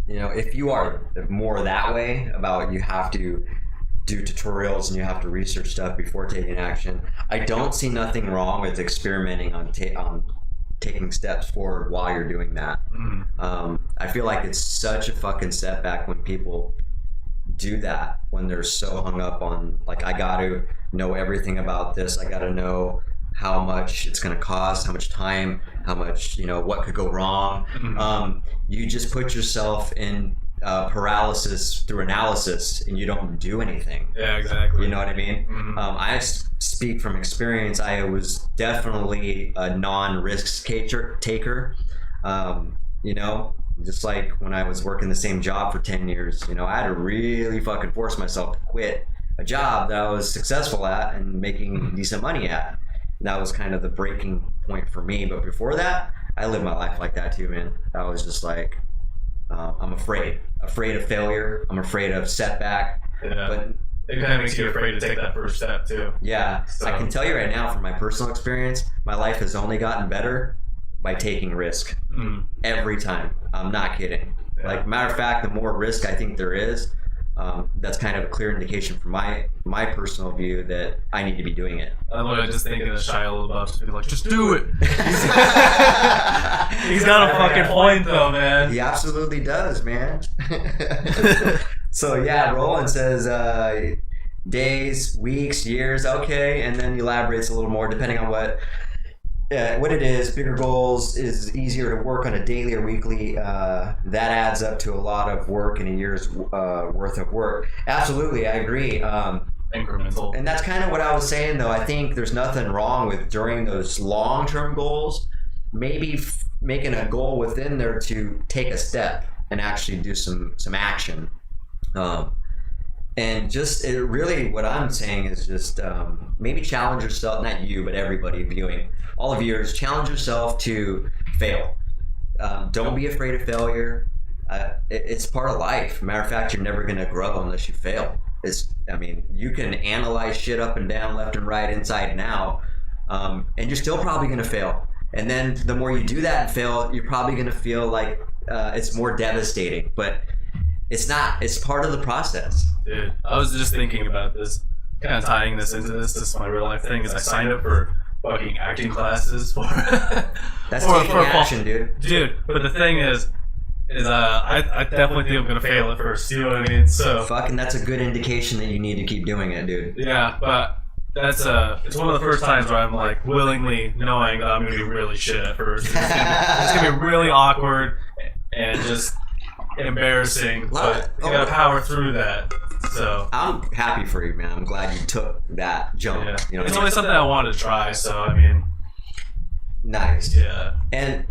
if you are more that way about you have to do tutorials and you have to research stuff before taking action, I don't see nothing wrong with experimenting on taking steps forward while you're doing that. I feel like it's such a fucking setback when people do that, when they're so hung up on, like, I got to know everything about this, I got to know how much it's going to cost, how much time, how much, what could go wrong. You just put yourself in paralysis through analysis, and you don't do anything. Yeah, exactly. You know what I mean? I speak from experience. I was definitely a non-risk taker. Just like when I was working the same job for 10 years, I had to really fucking force myself to quit a job that I was successful at and making decent money at. And that was kind of the breaking point for me. But before that, I lived my life like that too, man. I was just like, I'm afraid of failure. I'm afraid of setback. Yeah. But it kind of makes you afraid to take that first step too. Yeah. So I can tell you right now from my personal experience, my life has only gotten better by taking risk. Every time. I'm not kidding. Yeah. Like, matter of fact, the more risk I think there is, that's kind of a clear indication from my personal view that I need to be doing it. I'm just thinking of Shia LaBeouf to be like, just do it. He's got a fucking point though, man. He absolutely does, man. So yeah, Roland says days, weeks, years, okay, and then he elaborates a little more depending on what it is. Bigger goals is easier to work on a daily or weekly. That adds up to a lot of work in a year's worth of work. Absolutely, I agree. Incremental. And that's kind of what I was saying, though. I think there's nothing wrong with, during those long-term goals, maybe making a goal within there to take a step and actually do some action. And just really what I'm saying is just maybe challenge yourself, not you, but everybody viewing, all of yours, challenge yourself to fail. Don't be afraid of failure. It's part of life. Matter of fact, you're never going to grow unless you fail. You can analyze shit up and down, left and right, inside and out, and you're still probably going to fail. And then the more you do that and fail, you're probably going to feel like it's more devastating. But it's not. It's part of the process. Dude, I was just thinking about this, kind of tying this into this my real life thing, is I signed up for fucking acting classes for That's taking action, dude. Dude, but the thing is I definitely think I'm gonna fail at first. You know what I mean? So fucking, that's a good indication that you need to keep doing it, dude. Yeah, but that's it's one of the first times where I'm like willingly knowing that I'm gonna be really shit at first. It's gonna be really awkward and just embarrassing, but you gotta power through that. So I'm happy for you, man. I'm glad you took that jump. Yeah. It's only something I wanted to try, so I mean, nice. Yeah. And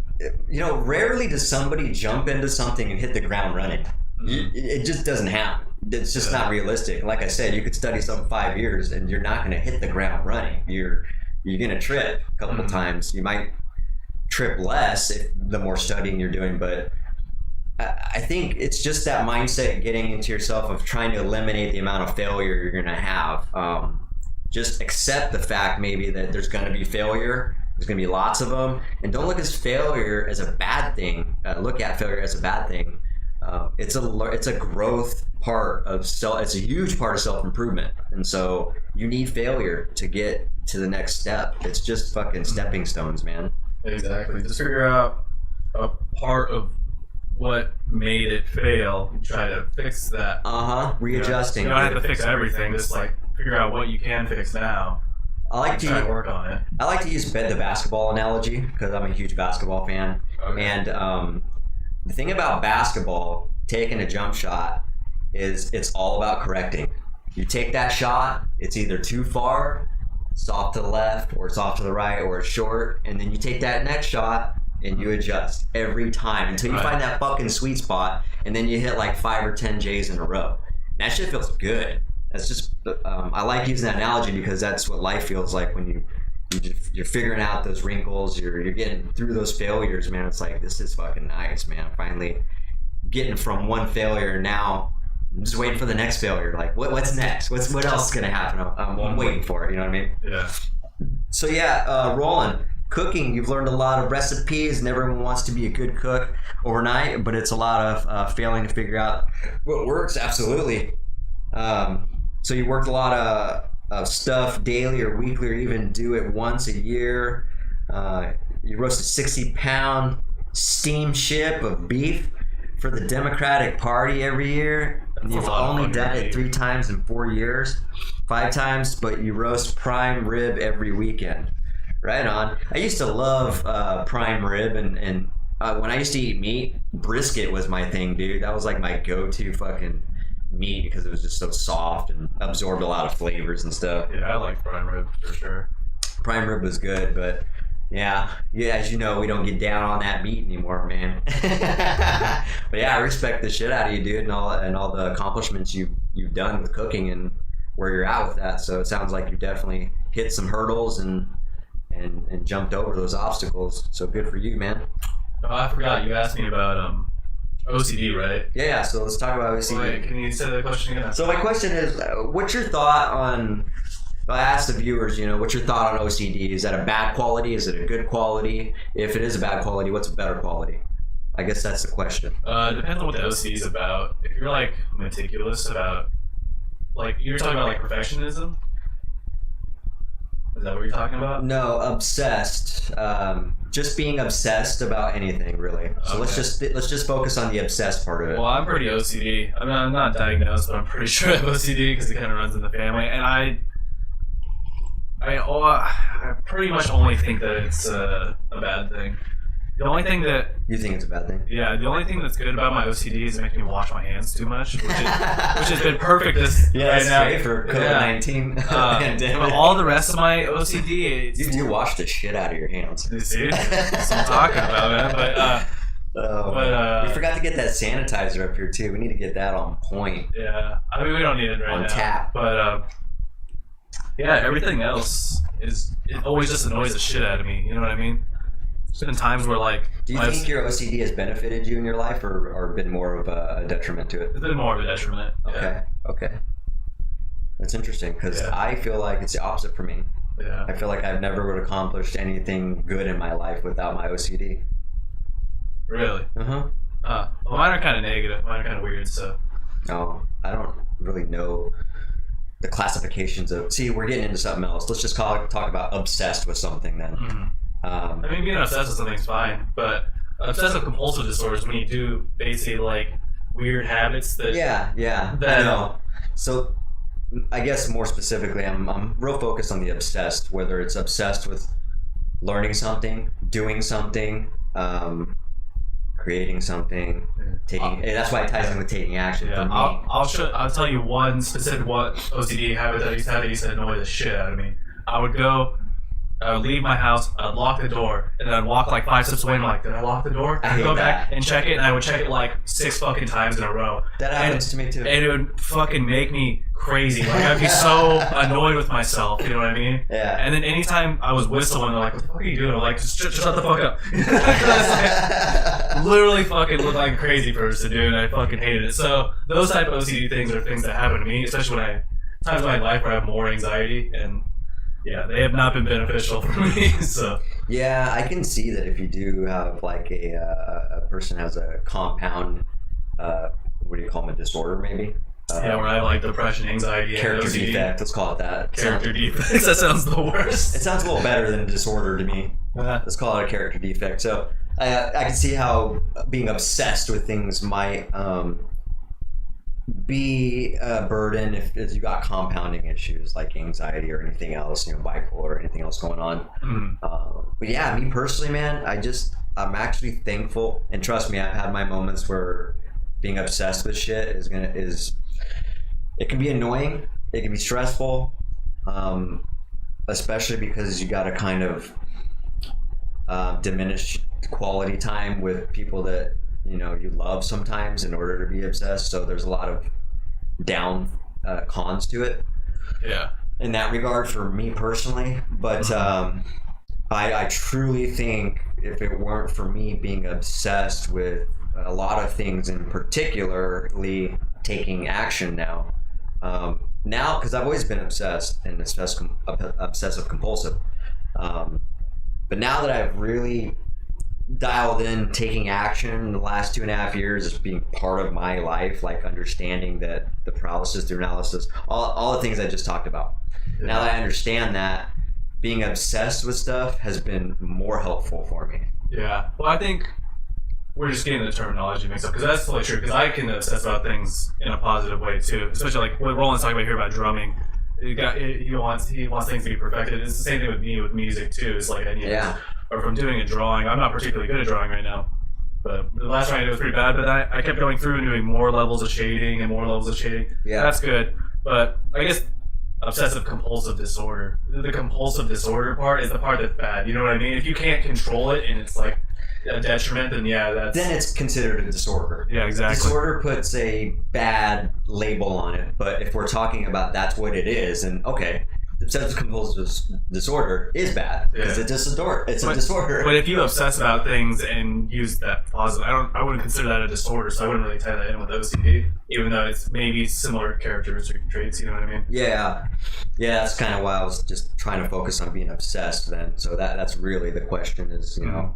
rarely does somebody jump into something and hit the ground running. It just doesn't happen. It's just not realistic. Like I said, you could study something 5 years and you're not going to hit the ground running. You're going to trip a couple of times. You might trip less the more studying you're doing, but I think it's just that mindset getting into yourself of trying to eliminate the amount of failure you're going to have. Just accept the fact maybe that there's going to be failure. There's going to be lots of them. And don't look at failure as a bad thing. Look at failure as a bad thing. It's a growth part of self. It's a huge part of self-improvement. And so you need failure to get to the next step. It's just fucking stepping stones, man. Exactly. Just figure out a part of what made it fail and try to fix that. Readjusting. You don't have to fix everything. Just like figure out what you can fix now. I like to work on it. I like to use the basketball analogy because I'm a huge basketball fan. Okay. And the thing about basketball, taking a jump shot, is it's all about correcting. You take that shot, it's either too far, it's off to the left, or it's off to the right, or it's short, and then you take that next shot and you adjust every time until you find that fucking sweet spot, and then you hit like 5 or 10 J's in a row. that shit feels good. That's just I like using that analogy because that's what life feels like when you're figuring out those wrinkles, you're getting through those failures, man. It's like, this is fucking nice, man. Finally getting from one failure, now I'm just waiting for the next failure. Like, what's next? What else is gonna happen? I'm waiting for it. You know what I mean? Yeah. So yeah, Roland, cooking. You've learned a lot of recipes, and everyone wants to be a good cook overnight, but it's a lot of failing to figure out what works. Absolutely. So you worked a lot of stuff daily or weekly, or even do it once a year. You roast a 60-pound steamship of beef for the Democratic Party every year. And you've only done it 3 times in 4 years, 5 times, but you roast prime rib every weekend. Right on. I used to love prime rib, and when I used to eat meat, brisket was my thing, dude. That was like my go-to fucking meat because it was just so soft and absorbed a lot of flavors and stuff. Yeah, I like prime rib for sure. Prime rib was good, but yeah, as you know, we don't get down on that meat anymore, man. But yeah, I respect the shit out of you, dude, and all the accomplishments you've done with cooking and where you're at with that. So it sounds like you definitely hit some hurdles and jumped over those obstacles. So good for you, man. Oh, I forgot you asked me about OCD, right? Yeah. So let's talk about OCD. Wait, can you say the question again? So my question is, what's your thought on? I asked the viewers, what's your thought on OCD? Is that a bad quality? Is it a good quality? If it is a bad quality, what's a better quality? I guess that's the question. Depends on what the OCD is about. If you're like meticulous about, like you're talking about like perfectionism. Is that what you're talking about? No, obsessed. Just being obsessed about anything, really. So Okay. let's just focus on the obsessed part of it. Well, I'm pretty OCD. I mean, I'm not diagnosed, but I'm pretty sure I have OCD because it kind of runs in the family. And I pretty much only think that it's a bad thing. The only thing that You think it's a bad thing? the only thing that's good about my OCD is it makes me wash my hands too much, which has been perfect this Yeah, right that's now. great for COVID-19 But pandemic. all the rest of my OCD, You do wash the shit out of your hands. you see, that's what I'm talking about, man. But we forgot to get that sanitizer up here too. We need to get that on point. yeah, I mean we don't need it right On now. tap. But yeah, everything else it always just annoys the shit out of me. You know what I mean? There's been times where like Do you think your OCD has benefited you in your life, or been more of a detriment to it? it's been more of a detriment. Yeah. Okay. That's interesting because Yeah. I feel like it's the opposite for me. Yeah. I feel like I've never would have accomplished anything good in my life without my OCD. Really? Uh-huh. Well, mine are kind of negative. Mine are kind of weird. So No, I don't really know the classifications of. See, we're getting into something else. Let's just talk about obsessed with something then. mhm. I mean, being obsessed with something's fine, but obsessive compulsive disorders when you do basically like weird habits that Yeah, That- I know. So, I guess more specifically, I'm real focused on the obsessed. Whether it's obsessed with learning something, doing something, creating something, taking. And that's why it ties in with taking action. Yeah, For me. I'll tell you one specific OCD habit that I used to annoy the shit out of me. I would leave my house, I'd lock the door, and then I'd walk like 5 steps away and I'm like, did I lock the door? I I'd hate go back that. and check it, and I would check it like 6 fucking times in a row. That happens to me too. And it would fucking make me crazy. Like, I'd be so annoyed with myself, you know what I mean? Yeah. And then anytime I was whistling, they're like, what the fuck are you doing? I'm like, just shut the fuck up. Literally fucking look like a crazy person, dude, and I fucking hated it. So those type of OCD things are things that happen to me, especially when times in my life where I have more anxiety, and yeah, they have not been beneficial for me. So Yeah, I can see that if you do have like a person has a compound, what do you call them, a disorder maybe? yeah, where I have like depression, anxiety, and Character OCD. defect, let's call it that. Character defects. That sounds the worst. It sounds a little better than a disorder to me. Let's call it a character defect. So I can see how being obsessed with things might be a burden if you got compounding issues like anxiety or anything else, bipolar or anything else going on. Mhm. But yeah, me personally, man, I'm actually thankful, and trust me, I've had my moments where being obsessed with shit it can be annoying, it can be stressful, especially because you got to kind of diminish quality time with people that you love sometimes in order to be obsessed. So there's a lot of down cons to it Yeah. in that regard for me personally. But I truly think if it weren't for me being obsessed with a lot of things, and particularly taking action now, because I've always been obsessed and obsessive compulsive, but now that I've really dialed in taking action in the last 2.5 years as being part of my life, like understanding that the paralysis through analysis, all the things I just talked about. Yeah. Now that I understand that, being obsessed with stuff has been more helpful for me. Yeah. Well, I think we're just getting the terminology mixed up, because that's totally true. Because I can obsess about things in a positive way too, especially like what Roland's talking about here about drumming. He wants things to be perfected. It's the same thing with me with music too. It's like I need or from doing a drawing. I'm not particularly good at drawing right now, but the last drawing I did was pretty bad. But I kept going through and doing more levels of shading and more levels of shading. Yeah, that's good. But I guess obsessive compulsive disorder. The compulsive disorder part is the part that's bad. You know what I mean? If you can't control it and it's like a detriment, then then it's considered a disorder. Yeah, exactly. Disorder puts a bad label on it, but if we're talking about that's what it is, and okay, obsessive compulsive disorder is bad because it's a disorder. But if you obsess about things and use that positive, I wouldn't consider that a disorder, so I wouldn't really tie that in with OCD, even though it's maybe similar characteristic traits. You know what I mean? Yeah, that's kind of why I was just trying to focus on being obsessed then. So that's really the question is, you know.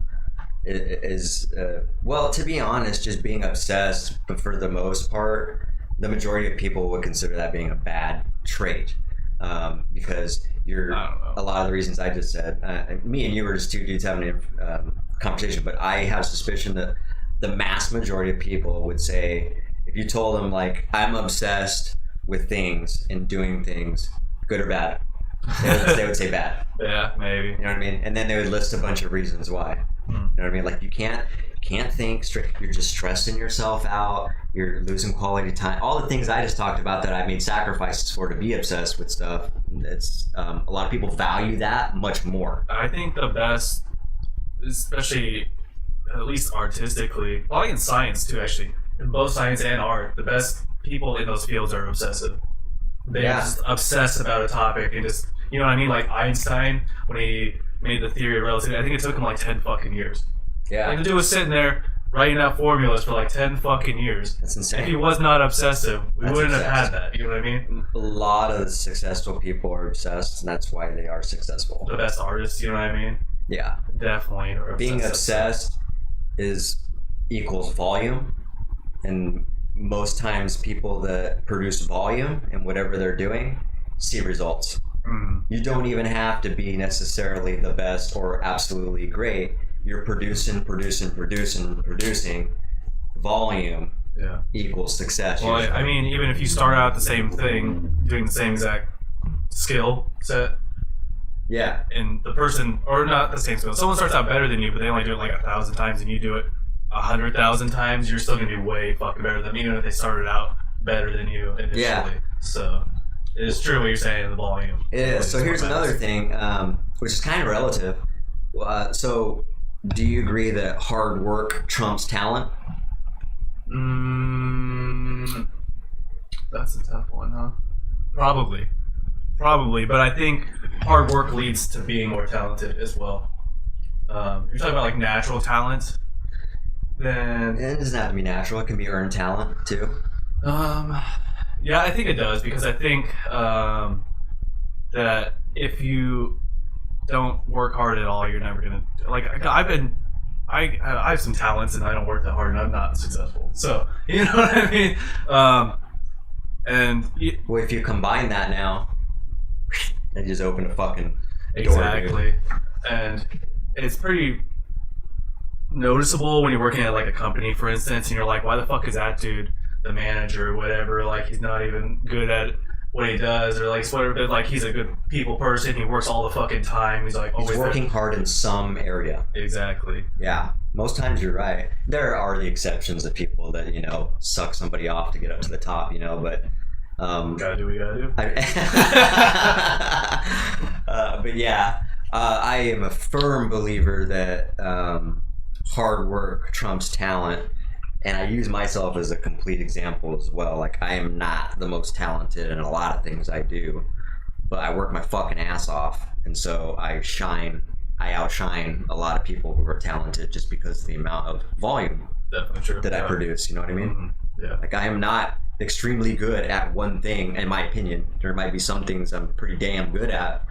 Well, to be honest, just being obsessed, but for the most part, the majority of people would consider that being a bad trait, because you're a lot of the reasons I just said. Me and you were just two dudes having a conversation, but I have suspicion that the mass majority of people would say, if you told them like I'm obsessed with things and doing things, good or bad, they would say bad. Yeah, maybe. You know what I mean? And then they would list a bunch of reasons why. You know what I mean? Like you can't think straight. You're just stressing yourself out. You're losing quality time. All the things I just talked about that I made sacrifices for to be obsessed with stuff. It's a lot of people value that much more. I think the best, especially at least artistically, well, in science too, actually, in both science and art, the best people in those fields are obsessive. They just obsess about a topic and just, you know what I mean? Like Einstein, when he made the theory of relativity, I think it took him like 10 fucking years. Yeah. And the dude was sitting there writing out formulas for like 10 fucking years. That's insane. If he was not obsessive, we wouldn't have had that. You know what I mean? A lot of successful people are obsessed, and that's why they are successful. The best artists, you know what I mean? Yeah. Definitely. Being obsessed equals volume, and most times people that produce volume in whatever they're doing see results. You don't even have to be necessarily the best or absolutely great. You're producing. Volume equals success. Well, I mean, even if you start out the same thing, doing the same exact skill set. Yeah. And the person, or not the same skill, someone starts out better than you, but they only do it like 1,000 times, and you do it 100,000 times, you're still going to be way fucking better than them, even if they started out better than you initially. Yeah. So it is true what you're saying, the volume. It is. So here's another thing, which is kind of relative. So do you agree that hard work trumps talent? That's a tough one, huh? Probably, but I think hard work leads to being more talented as well. You're talking about like natural talent, then it doesn't have to be natural. It can be earned talent too. Yeah, I think it does, because I think that if you don't work hard at all, you're never gonna I have some talents and I don't work that hard and I'm not successful. So you know what I mean? Well, if you combine that now, and just open a fucking door, and it's pretty noticeable when you're working at like a company, for instance, and you're like, why the fuck is that dude the manager or whatever? Like he's not even good at what he does, or like whatever, but like he's a good people person, he works all the fucking time, he's like always working hard in some area. Exactly. Yeah, most times you're right. There are the exceptions of people that, you know, suck somebody off to get up to the top, you know, but gotta do what you gotta do. But yeah, I am a firm believer that hard work trumps talent, and I use myself as a complete example as well. Like, I am not the most talented in a lot of things I do, but I work my fucking ass off, and so I outshine a lot of people who are talented just because of the amount of volume Definitely true. that I produce. You know what I mean? Mm-hmm. Yeah. Like, I am not extremely good at one thing, in my opinion. There might be some things I'm pretty damn good at,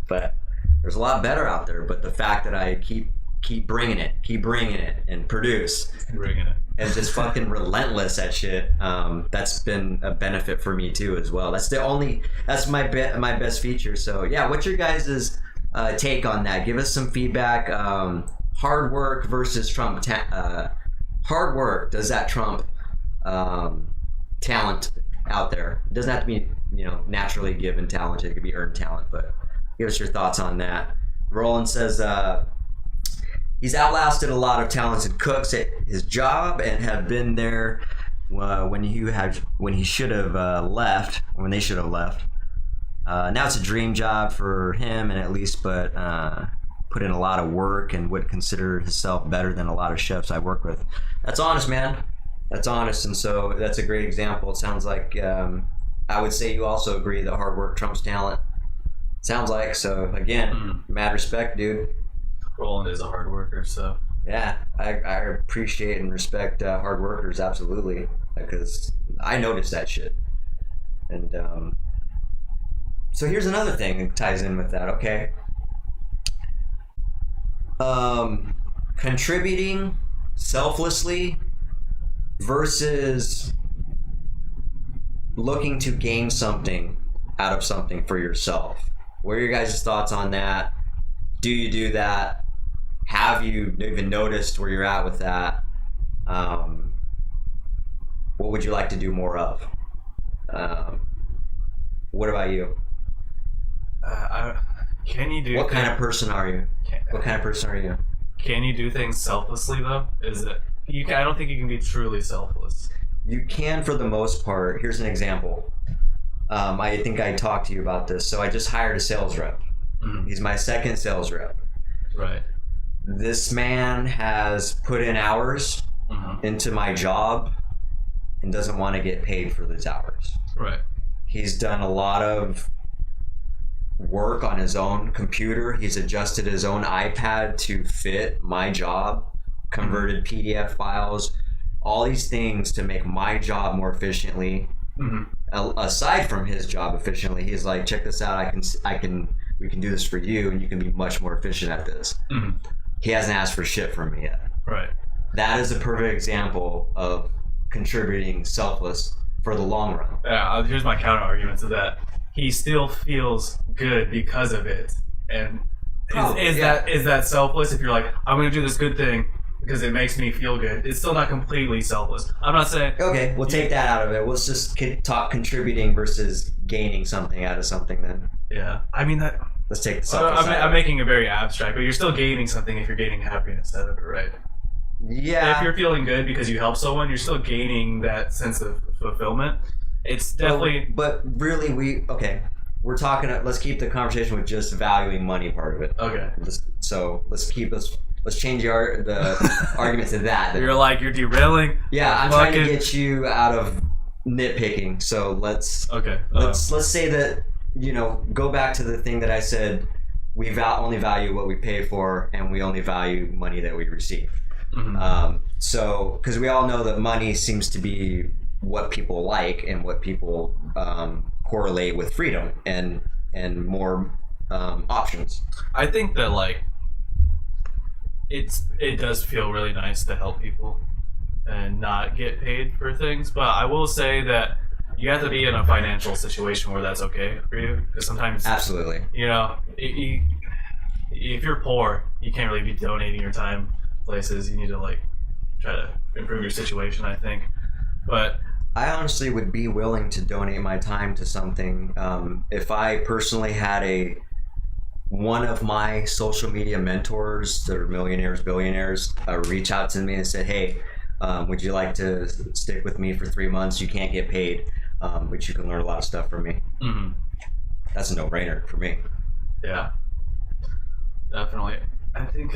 but there's a lot better out there. But the fact that I keep bringing it, and produce, Bringing it. and just fucking relentless at shit, that's been a benefit for me too as well. That's my best feature. So yeah, what's your guys' take on that? Give us some feedback. Hard work versus Trump. Hard work, does that trump talent out there? It doesn't have to be, naturally given talent. It could be earned talent, but give us your thoughts on that. Roland says he's outlasted a lot of talented cooks at his job and have been there when he should have left, when they should have left. Now it's a dream job for him, and at least put in a lot of work and would consider himself better than a lot of chefs I work with. That's honest, man. That's honest, and so that's a great example. It sounds like I would say you also agree that hard work trumps talent. Sounds like. So again, mad respect, dude. Roland is a hard worker, so Yeah, I appreciate and respect hard workers, absolutely, because I noticed that shit. And so here's another thing that ties in with that. Okay, contributing selflessly versus looking to gain something out of something for yourself. What are your guys' thoughts on that? Do you do that? Have you even noticed where you're at with that? What would you like to do more of? What about you? Can you do? What kind of person are you? What kind of person are you? Can you do things selflessly though? I don't think you can be truly selfless. You can, for the most part. Here's an example. I think I talked to you about this. So I just hired a sales rep. Mm-hmm. He's my second sales rep. Right. This man has put in hours into my job and doesn't want to get paid for those hours. Right. He's done a lot of work on his own computer. He's adjusted his own iPad to fit my job, converted PDF files, all these things to make my job more efficiently. Aside from his job efficiently, he's like, check this out, we can do this for you, and you can be much more efficient at this. He hasn't asked for shit from me yet. Right. That is a perfect example of contributing selfless for the long run. Yeah, here's my counter argument to that. He still feels good because of it. And is that selfless? If you're like, I'm going to do this good thing because it makes me feel good, it's still not completely selfless. I'm not saying... Okay, we'll take that out of it. Let's just talk contributing versus gaining something out of something then. Yeah. I mean, that... Let's take the selfless I'm making it very abstract, but you're still gaining something if you're gaining happiness out of it, right? Yeah. If you're feeling good because you help someone, you're still gaining that sense of fulfillment. It's definitely... But really, we're talking... Let's keep the conversation with just valuing money part of it. Okay. Let's change the argument to that. You're derailing. Yeah, I'm trying to get you out of nitpicking. So let's say that, go back to the thing that I said. We only value what we pay for, and we only value money that we receive. So, because we all know that money seems to be what people like and what people correlate with freedom and more options. I think that it does feel really nice to help people and not get paid for things, but I will say that you have to be in a financial situation where that's okay for you, because sometimes absolutely, if you're poor, you can't really be donating your time places. You need to try to improve your situation, I think. But I honestly would be willing to donate my time to something if I personally had one of my social media mentors that are millionaires, billionaires, reach out to me and said, hey, would you like to stick with me for 3 months? You can't get paid, but you can learn a lot of stuff from me. That's a no-brainer for me. Yeah, definitely. I think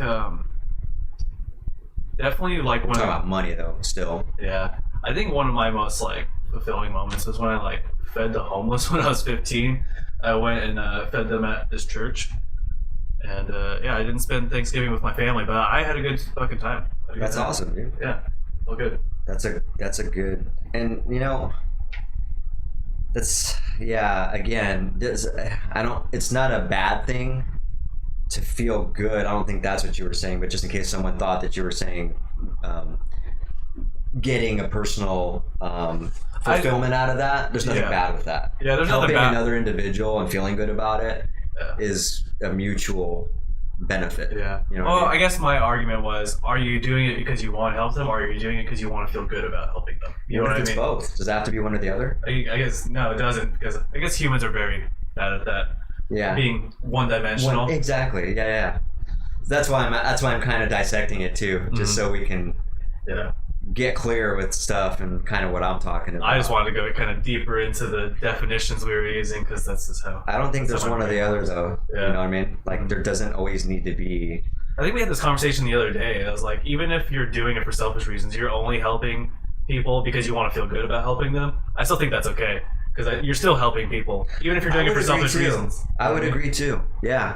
definitely like We're when talking about money though, still. yeah, I think one of my most like fulfilling moments was when I like fed the homeless when I was 15. I went and fed them at this church, and yeah, I didn't spend Thanksgiving with my family, but I had a good fucking time. That's awesome, dude. Yeah, all good. That's a good, and you know, that's again, it's not a bad thing to feel good. I don't think that's what you were saying, but just in case someone thought that you were saying getting a personal fulfillment out of that, there's nothing bad with that. Yeah, there's helping nothing bad. another individual and feeling good about it Yeah. is a mutual benefit. Yeah. You know Well, what I I mean? guess my argument was, are you doing it because you want to help them, or are you doing it because you want to feel good about helping them? You know What what I if it's mean? both? Does it have to be one or the other? I guess no, it doesn't, because I guess humans are very bad at that, Yeah. being one-dimensional. Exactly. Yeah. That's why I'm kind of dissecting it too, just so we can Yeah. get clear with stuff and kind of what I'm talking about. I just wanted to go kind of deeper into the definitions we were using, because that's just how. I don't think that's there's how one my or the brain other works. though. Yeah. You know what I mean? Like there doesn't always need to be. I think we had this conversation the other day. I was like, even if you're doing it for selfish reasons, you're only helping people because you want to feel good about helping them. I still think that's okay, because you're still helping people, even if you're doing I it for would agree selfish too. reasons. I would agree too. Yeah.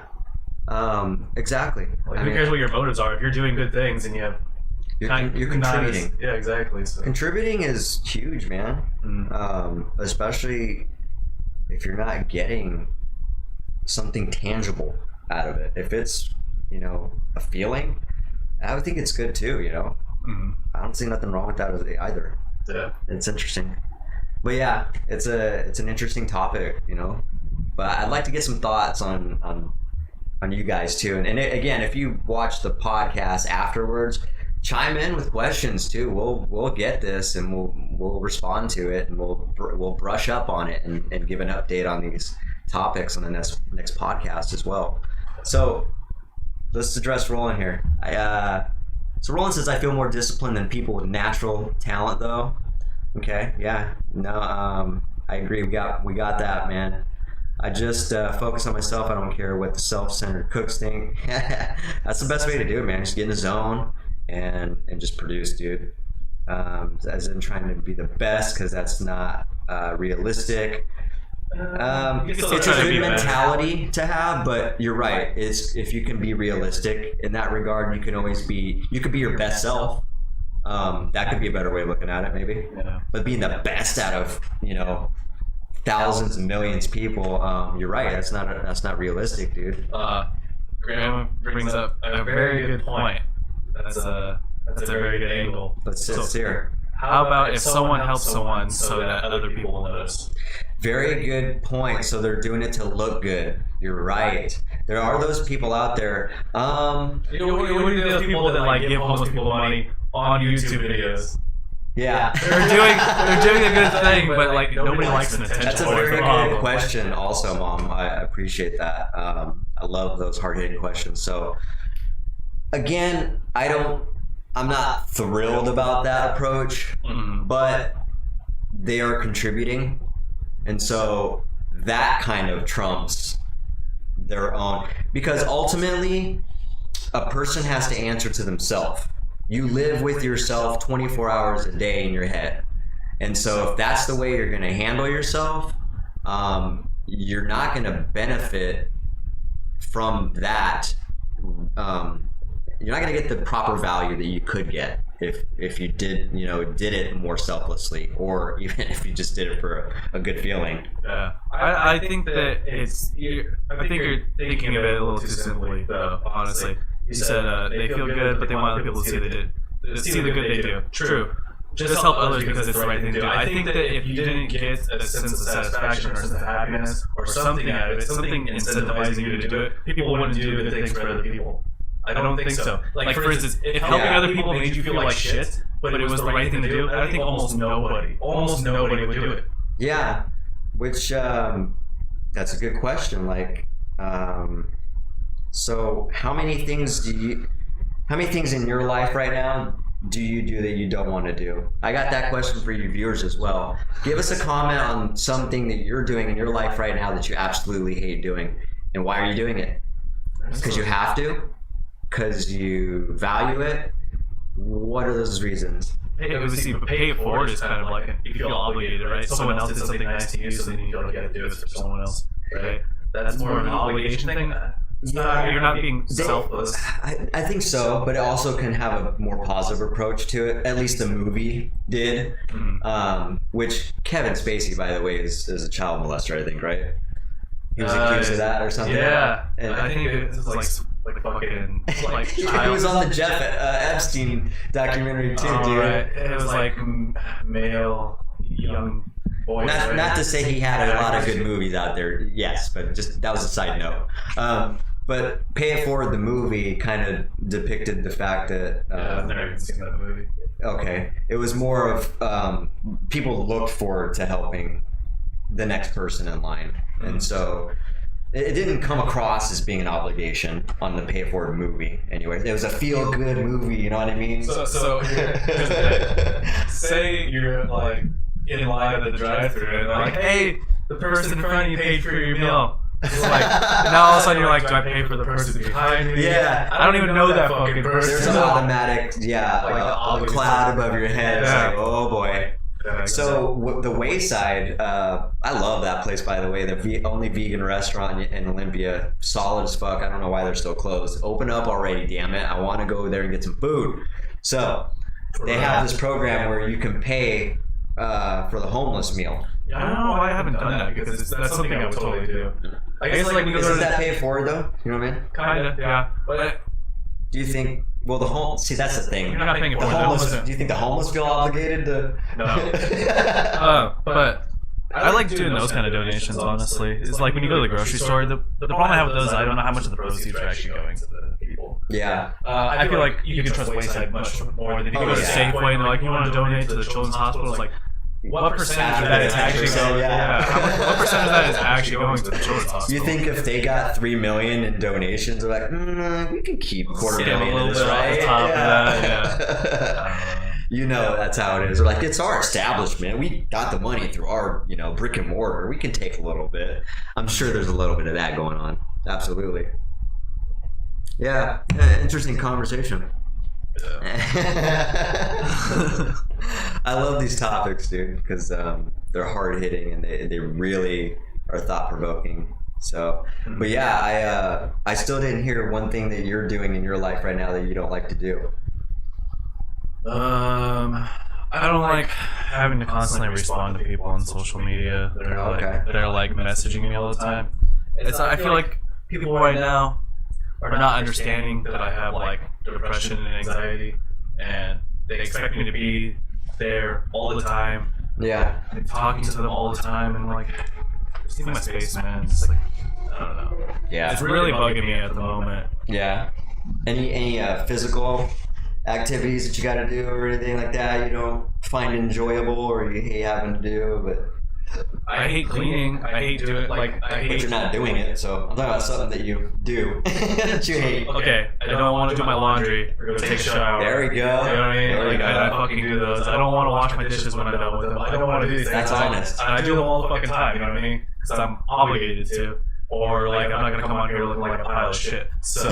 Exactly. Like, I who mean, cares what your motives are? If you're doing good things and you have you're not contributing. yeah, exactly. So. Contributing is huge, man. Especially if you're not getting something tangible out of it. If it's, you know, a feeling, I would think it's good too, you know. I don't see nothing wrong with that either. Yeah. It's interesting. But yeah, it's an interesting topic, you know. But I'd like to get some thoughts on you guys too. And again, if you watch the podcast afterwards, chime in with questions too. We'll get this and we'll respond to it, and we'll brush up on it and give an update on these topics on the next podcast as well. So let's address Roland here. So Roland says, I feel more disciplined than people with natural talent though. Okay, yeah, no, I agree. We got that, man. I just focus on myself. I don't care what the self-centered cooks think. That's the best way to do it, man. Just get in the zone and just produce, dude. As in trying to be the best, because that's not realistic. It's a good mentality to have, but you're right. It's if you can be realistic in that regard, you could be your best self. That could be a better way of looking at it, maybe. Yeah. But being the best out of, you know, thousands and millions of people, you're right. That's not realistic, dude. Graham brings up a very good point. That's a very good angle. Let's hear. How about if someone helps someone so that other people will notice? Very good point. So they're doing it to look good. You're right. There are those people out there. What do you do with those people that like give homeless people money on YouTube videos? Yeah. They're doing a good thing, but like nobody likes an attention. That's a very good question also, Mom. I appreciate that. I love those hard-hitting questions. So again, I'm not thrilled about that approach, but they are contributing. And so that kind of trumps their own, because ultimately a person has to answer to themselves. You live with yourself 24 hours a day in your head. And so if that's the way you're going to handle yourself, you're not going to benefit from that. You're not going to get the proper value that you could get if you did it more selflessly, or even if you just did it for a good feeling. Yeah, I think that I think you're thinking of it a little too simply, though. Honestly, you said they feel good, but they want other people to see the good they do. True. Just help others because it's the right thing to do. I think that if you didn't get a sense of satisfaction or a sense of happiness or something out of it, something incentivizing you to do it, people wouldn't do good things for other people. I don't think so. Like for instance, if helping other people made you feel like shit, but it was the right thing to do, I think almost nobody would do it. Yeah, which that's a good question. Like, so how many things in your life right now do you do that you don't want to do? I got that question for you viewers as well. Give us a comment on something that you're doing in your life right now that you absolutely hate doing, and why are you doing it? Because you have to? Because you value it? What are those reasons? Pay it forward is kind of like if you feel obligated, right? Someone else did something nice to you, so then you feel like you have to do it for someone else, right? That's more of an obligation thing. You're not being selfless. I think so, but it also can have a more positive approach to it. At least the movie did. Which Kevin Spacey, by the way, is a child molester, I think, right? He was accused of that or something. Yeah, and I think it was like fucking like he child. was on the Jeff Epstein documentary too, dude. Right. It was like male young boys. Not to say he had a lot of good movies out there, yes, but just that was a side note. But Pay It Forward, the movie, kind of depicted the fact that I've never even seen that movie. Okay, it was more of people looked forward to helping the next person in line, and so it didn't come across as being an obligation on the Pay It Forward movie. Anyway, it was a feel-good movie. You know what I mean? So say you're like in line at the drive-thru and like, hey, the person in front of you paid for your meal. It's like, now all of a sudden you're like, do I pay for the person behind me? Yeah. I don't even know that fucking person. There's an automatic, a cloud above your head. It's like, oh boy. Yeah, So the Wayside, I love that place, by the way. The only vegan restaurant in Olympia, solid as fuck. I don't know why they're still closed. Open up already, damn it! I want to go there and get some food. So they have this program where you can pay for the homeless meal. I don't know why I haven't done that because that's something I would totally do. I guess like Isn't that Pay It Forward though? You know what I mean? Kinda, yeah. But Do you think? Well, the home. See, that's the thing. you're not paying it The for homeless. it. Do you think the homeless feel obligated to? No. But I like doing those kind of donations, honestly. It's like when you go to the grocery store, the problem I have with those is I don't know how much of the proceeds are actually going to the people. Yeah. I feel like you can trust Wayside much more than if you go to Safeway and they're like, you want to donate to the Children's Hospital? It's like, what percentage of that is actually going? What percentage of that is actually going to the Children's Hospital? You think if they got $3 million in donations, they're like, we can keep $250,000 of this, right? Top of that, You know that's how it is. They're like, it's our establishment. We got the money through our, brick and mortar. We can take a little bit. I'm sure there's a little bit of that going on. Absolutely. Yeah. Interesting conversation. I love these topics, dude, because they're hard hitting and they really are thought provoking. So, but yeah, I still didn't hear one thing that you're doing in your life right now that you don't like to do. I don't like having to constantly respond to people on social media that are like messaging me all the time. I feel like people right now are not understanding that I have like depression and anxiety, and they expect me to be there all the time. Yeah. Like, talking to them all the time and like, just leave my space, man. It's like, I don't know. Yeah. It's really bugging me at the moment. Yeah. Any physical activities that you got to do or anything like that you don't find enjoyable or you hate having to do? But I hate cleaning. I hate doing like But you're not doing it, so I'm talking about something that you do that you hate. Okay, I don't want to do my laundry or go take a shower. There we go. You know what I mean? There we Like go. I fucking do those. I don't want to wash my dishes when I'm done with them. I don't want to do these things. That's honest. And I do them all the fucking time. You know what I mean? Because I'm obligated to. Or like I'm not gonna come on here looking like a pile of shit. So.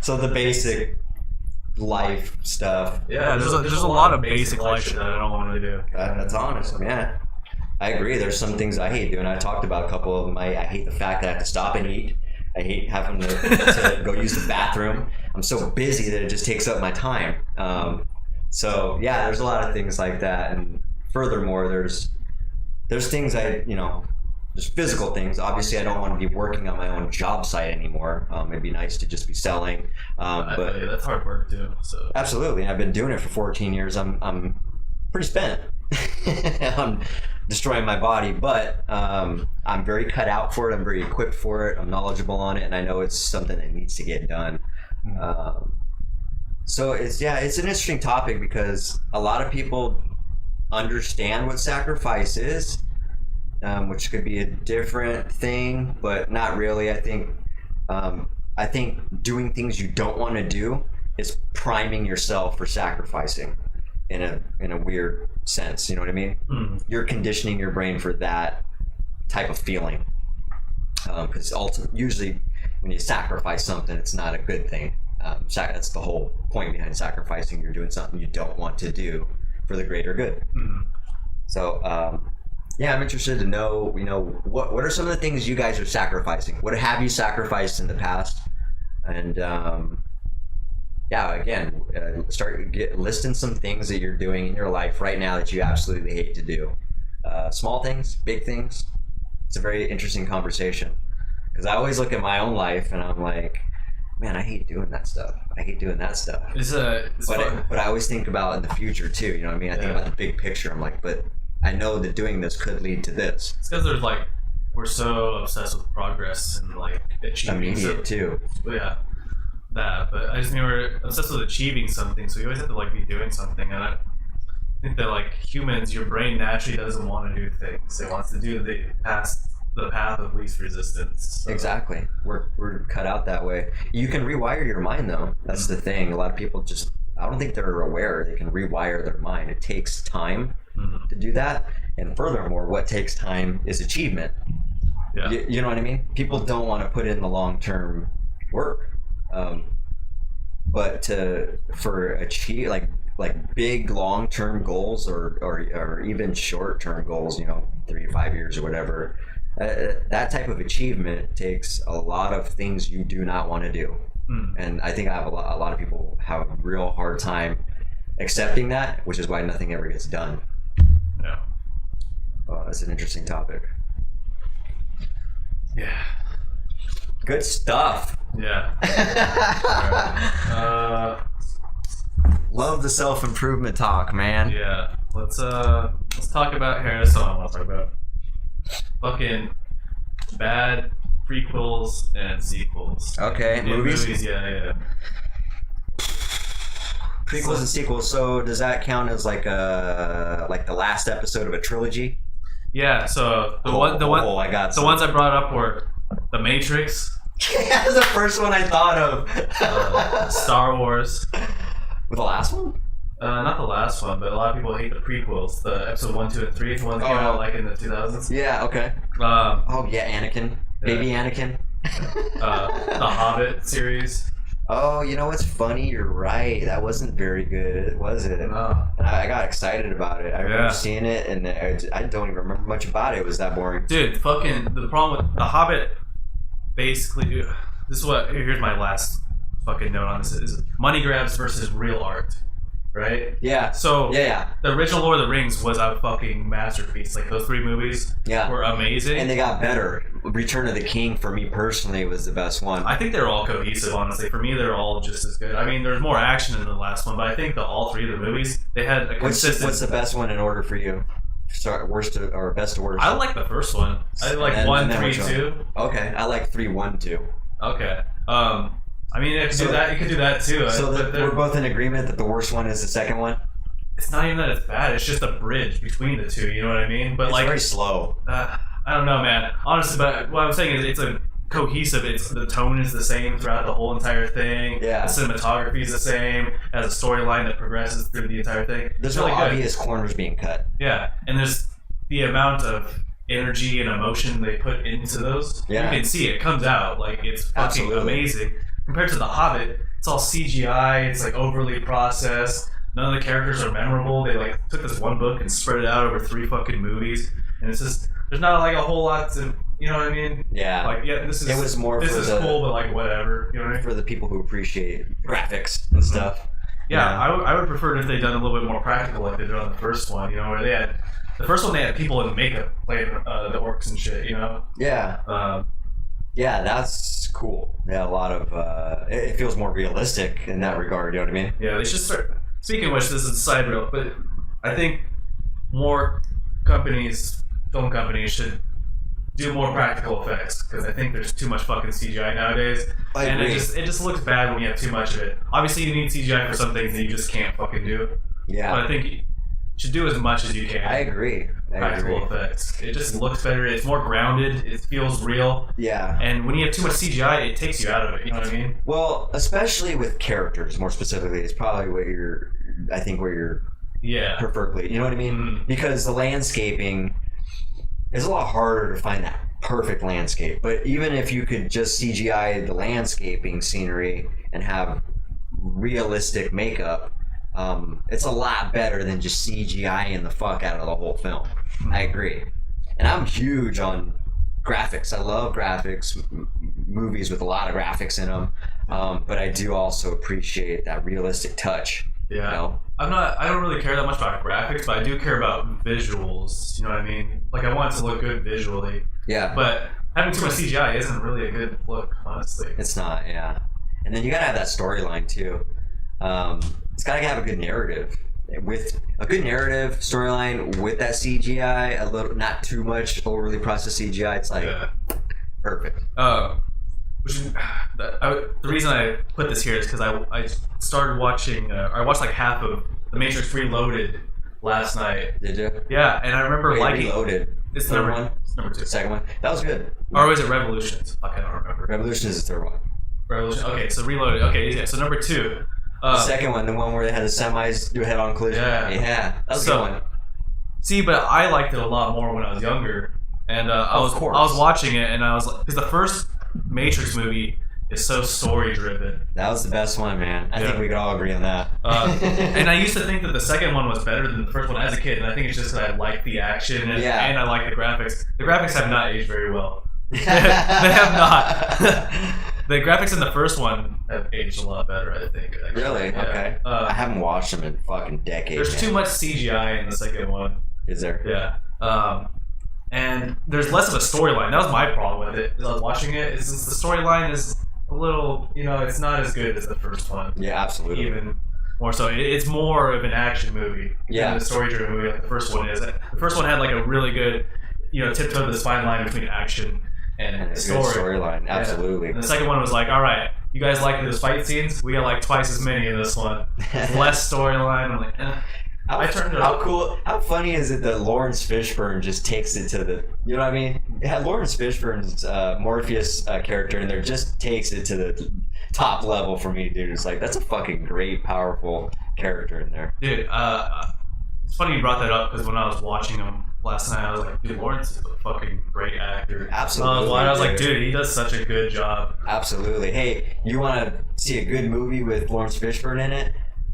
So the basic life stuff. Yeah, there's a lot of basic life shit that I don't want to do. That's honest, man. I agree. There's some things I hate doing. I talked about a couple of them. I hate the fact that I have to stop and eat. I hate having to go use the bathroom. I'm so busy that it just takes up my time. So yeah, there's a lot of things like that. And furthermore, there's things there's physical things. Obviously, I don't want to be working on my own job site anymore. It'd be nice to just be selling. But that's hard work too. So absolutely, I've been doing it for 14 years. I'm pretty spent. I'm destroying my body, but I'm very cut out for it. I'm very equipped for it. I'm knowledgeable on it, and I know it's something that needs to get done. So it's an interesting topic because a lot of people understand what sacrifice is, which could be a different thing, but not really. I think doing things you don't want to do is priming yourself for sacrificing in a weird sense. You know what I mean? Mm. You're conditioning your brain for that type of feeling. Because usually when you sacrifice something, it's not a good thing. That's the whole point behind sacrificing. You're doing something you don't want to do for the greater good. Mm-hmm. So, I'm interested to know, what are some of the things you guys are sacrificing? What have you sacrificed in the past? And start listing some things that you're doing in your life right now that you absolutely hate to do. Small things, big things. It's a very interesting conversation, because I always look at my own life and I'm like, man, I hate doing that stuff. But I always think about in the future too. You know what I mean? I think about the big picture. I'm like, but I know that doing this could lead to this. It's because we're so obsessed with progress and achieving immediate too. Yeah, that. But I just mean we're obsessed with achieving something, so you always have to be doing something. And I think that humans, your brain naturally doesn't want to do things. It wants to do the path of least resistance. So. Exactly. We're cut out that way. You can rewire your mind though. That's the thing. A lot of people I don't think they're aware they can rewire their mind. It takes time to do that. And furthermore, what takes time is achievement. Yeah. You know what I mean? People don't want to put in the long-term work. But for achieve big long-term goals or even short-term goals, 3 to 5 years or whatever, that type of achievement takes a lot of things you do not want to do. And I think a lot of people have a real hard time accepting that, which is why nothing ever gets done. Yeah. That's an interesting topic. Yeah. Good stuff. Yeah. All right. Love the self-improvement talk, man. Yeah. Let's talk about here. That's what I want to talk about. Fucking bad prequels and sequels. Okay, movies? Yeah. Prequels and sequels. So does that count as the last episode of a trilogy? Yeah. So the ones I brought up were The Matrix. That's the first one I thought of. Star Wars. With the last one? Not the last one, but a lot of people hate the prequels. The episode 1, 2, and 3, the ones that came out in the 2000s. Yeah. Okay. Anakin, baby Anakin. The Hobbit series. Oh, what's funny? You're right. That wasn't very good, was it? No. And I got excited about it. I remember seeing it, and I don't even remember much about it. It was that boring. Dude, the problem with The Hobbit, basically, here's my last fucking note on this, is money grabs versus real art. Right? Yeah. So yeah. The original Lord of the Rings was a fucking masterpiece. Those 3 movies were amazing. And they got better. Return of the King, for me personally, was the best one. I think they're all cohesive, honestly. For me, they're all just as good. I mean, there's more action in the last one, but I think that all 3 of the movies, they had a consistent... What's the best one in order for you? Worst to, or best to worst? I like the first one. I like 1, 3, 2. Okay, I like 3, 1, 2. Okay. I mean, it could do that too. So we're both in agreement that the worst one is the second one? It's not even that it's bad. It's just a bridge between the two. You know what I mean? But it's very slow. I don't know, man. Honestly, but what I'm saying is it's a cohesive. The tone is the same throughout the whole entire thing. Yeah. The cinematography is the same. It has a storyline that progresses through the entire thing. There's no obvious corners being cut. Yeah, and there's the amount of energy and emotion they put into those. Yeah. You can see it comes out. It's fucking amazing. Compared to The Hobbit, it's all CGI, it's overly processed, none of the characters are memorable. They took this one book and spread it out over 3 fucking movies, and it's just, there's not a whole lot to, you know what I mean? Yeah. This is, it was more this for is cool, but whatever, you know what I mean? For the people who appreciate graphics and stuff. Yeah, I would prefer it if they'd done a little bit more practical like they did on the first one, where they had, the first one they had people in makeup playing the orcs and shit, Yeah. Yeah, that's cool. Yeah, a lot of it feels more realistic in that regard. You know what I mean? Yeah, they should start. Speaking of which, this is a side note, but I think more film companies, should do more practical effects, because I think there's too much fucking CGI nowadays, and it just looks bad when you have too much of it. Obviously, you need CGI for some things that you just can't fucking do. Yeah. But I think you should do as much as you can. I agree. Practical effects. It just looks better. It's more grounded. It feels real. Yeah. And when you have too much CGI, it takes you out of it. You know what I mean? Well, especially with characters, more specifically, it's probably where you're perfectly. You know what I mean? Mm-hmm. Because the landscaping is a lot harder to find that perfect landscape. But even if you could just CGI the landscaping scenery and have realistic makeup, it's a lot better than just CGI-ing the fuck out of the whole film. I agree. And I'm huge on graphics. I love graphics, movies with a lot of graphics in them. But I do also appreciate that realistic touch. Yeah. You know? I don't really care that much about graphics, but I do care about visuals. You know what I mean? Like, I want it to look good visually. Yeah. But having too much CGI isn't really a good look, honestly. It's not, yeah. And then you gotta have that storyline too. It's gotta have a good narrative. With a good narrative storyline with that CGI, a little, not too much overly processed CGI, it's like perfect. The reason I put this here is because I started watching. I watched like half of The Matrix Reloaded last night. Did you? Yeah, and I remember liking. Reloaded. It's third number one. It's number 2. Second one. That was good. Or was it Revolutions? Fuck, I don't remember. Revolution is the third one. Revolution. Okay, so Reloaded. Okay, yeah. So number 2. The second one, the one where they had the semis do a head-on collision. Yeah, that was a good one. See, but I liked it a lot more when I was younger, and I was watching it, and I was like, because the first Matrix movie is so story-driven. That was the best one, man. I think we could all agree on that. And I used to think that the second one was better than the first one as a kid, and I think it's just because I like the action and I like the graphics. The graphics have not aged very well. They have not. The graphics in the first one have aged a lot better, I think. Actually. Really? Yeah. Okay. I haven't watched them in fucking decades. There's too much CGI in the second one. Is there? Yeah. And there's less of a storyline. That was my problem with it. As I was watching it, is since the storyline is a little, it's not as good as the first one. Yeah, absolutely. Even more so. It's more of an action movie than the story-driven movie like the first one is. The first one had like a really good, tiptoe this fine line between action and the storyline. Absolutely. And the second one was like, all right, you guys like those fight scenes? We got like twice as many in this one. Less storyline. I'm like, I turned it How cool, how funny is it that Lawrence Fishburne just takes it to the, you know what I mean? Yeah, Lawrence Fishburne's Morpheus character in there just takes it to the top level for me, dude. It's like, that's a fucking great, powerful character in there. Dude, it's funny you brought that up because when I was watching him last night, I was like, dude, Lawrence is a fucking great actor. Absolutely. I was like, dude, he does such a good job. Absolutely. Hey, you want to see a good movie with Lawrence Fishburne in it?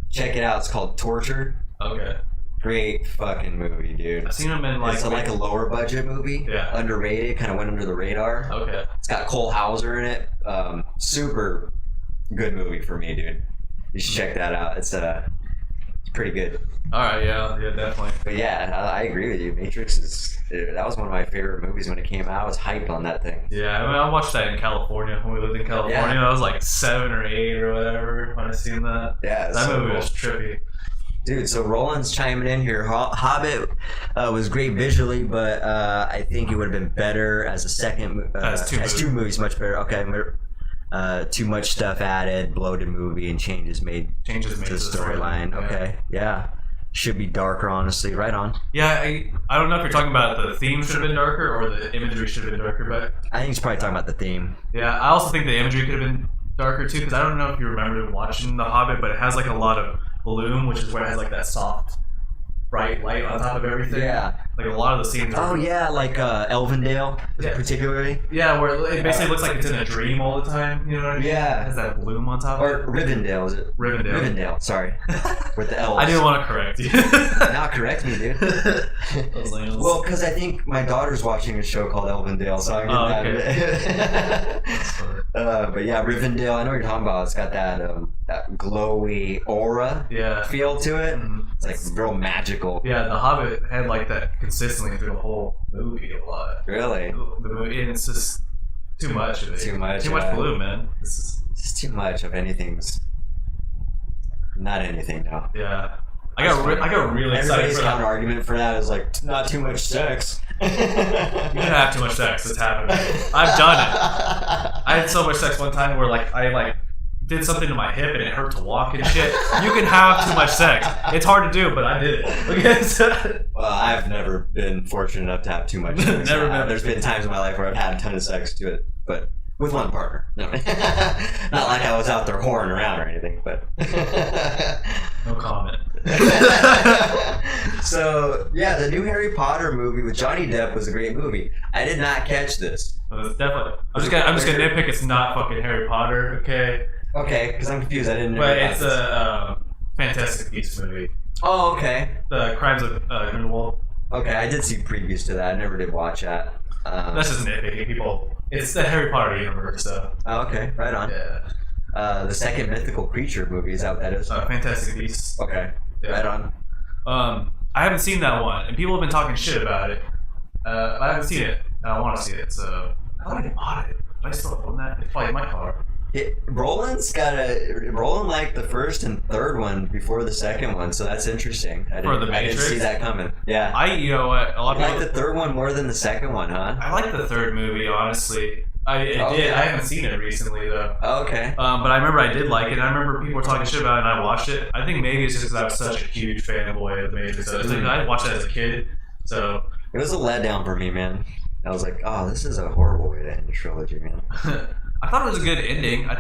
Check it out. It's called Torture. Okay. Great fucking movie, dude. I've seen him in it's like a lower budget movie. Yeah. Underrated, kind of went under the radar. Okay. It's got Cole Hauser in it. Super good movie for me, dude. You should check that out. It's pretty good. All right, yeah, definitely. But yeah, I agree with you. Matrix that was one of my favorite movies when it came out. I was hyped on that thing. Yeah, I watched that in California when we lived in California. Yeah. I was like 7 or 8 or whatever when I seen that. Yeah, that movie was trippy. Dude, so Roland's chiming in here. Hobbit was great visually, but I think it would have been better as a second. As two movies, much better. Okay, too much stuff added, bloated movie, and changes made to the storyline. Okay, yeah. Should be darker, honestly. Right on. Yeah, I don't know if you're talking about the theme should have been darker or the imagery should have been darker, but I think he's probably talking about the theme. Yeah, I also think the imagery could have been darker too, because I don't know if you remember watching The Hobbit, but it has like a lot of bloom, which is where it has like that soft, bright light on top of everything. Yeah. Like a lot of the scenes. Oh yeah, like Elvendale, particularly. Yeah, where it basically looks like it's in a dream all the time. You know what I mean? Yeah. It has that bloom on top. Or Rivendell, is it? Rivendell. Sorry, with the elves. I didn't want to correct you. Now correct me, dude. Well, because I think my daughter's watching a show called Elvendale, so I'm getting that. But yeah, Rivendell. I know what you're talking about. It's got that glowy aura feel to it. It's like real magical. Yeah, The Hobbit had like that consistently through the whole movie a lot. Really? The movie, and it's just too much of it. Too much blue, man. It's just too much of anything's. Not anything, no. Yeah. I got really excited. Everybody's counter argument for that is like not too much sex. You can have too much sex. It's happening. I've done it. I had so much sex one time where I did something to my hip and it hurt to walk and shit. You can have too much sex. It's hard to do, but I did it. Well, I've never been fortunate enough to have too much sex. There's been times in my life where I've had a ton of sex to it, but with one partner. No. Not like I was out there whoring around or anything, but no comment. So yeah, the new Harry Potter movie with Johnny Depp was a great movie. I did not catch this. It was definitely. I'm just gonna nitpick. It's not fucking Harry Potter, okay? Okay, because I'm confused. I didn't know. But about it's this. a Fantastic Beasts movie. Oh, okay. The Crimes of Grindelwald. Okay, I did see previews to that. I never did watch that. That's just nitpicking. People. It's the Harry Potter universe, so. Oh, okay, right on. Yeah. The second mythical creature movie, is that what that is? Fantastic Beasts. Okay, Yeah. right on. I haven't seen that one, and people have been talking shit about it. But I haven't seen it. I want to see it, so I thought I bought it. Do I still own that? It's probably in my car. Roland liked the first and third one before the second one, so that's interesting. I For the didn't Matrix? see that coming. Yeah. You know what? A lot You of like people. the third one more than the second one, huh? I like the third movie, honestly. I did. I haven't seen it recently though. Oh, okay. But I remember I did like it. And I remember people were talking shit about it, and I watched it. I think maybe it's just because I was such a huge fanboy of the Matrix. So it's like, I watched it as a kid. So It was a letdown for me, man. I was like, oh, this is a horrible way to end a trilogy, man. I thought it was a good ending. I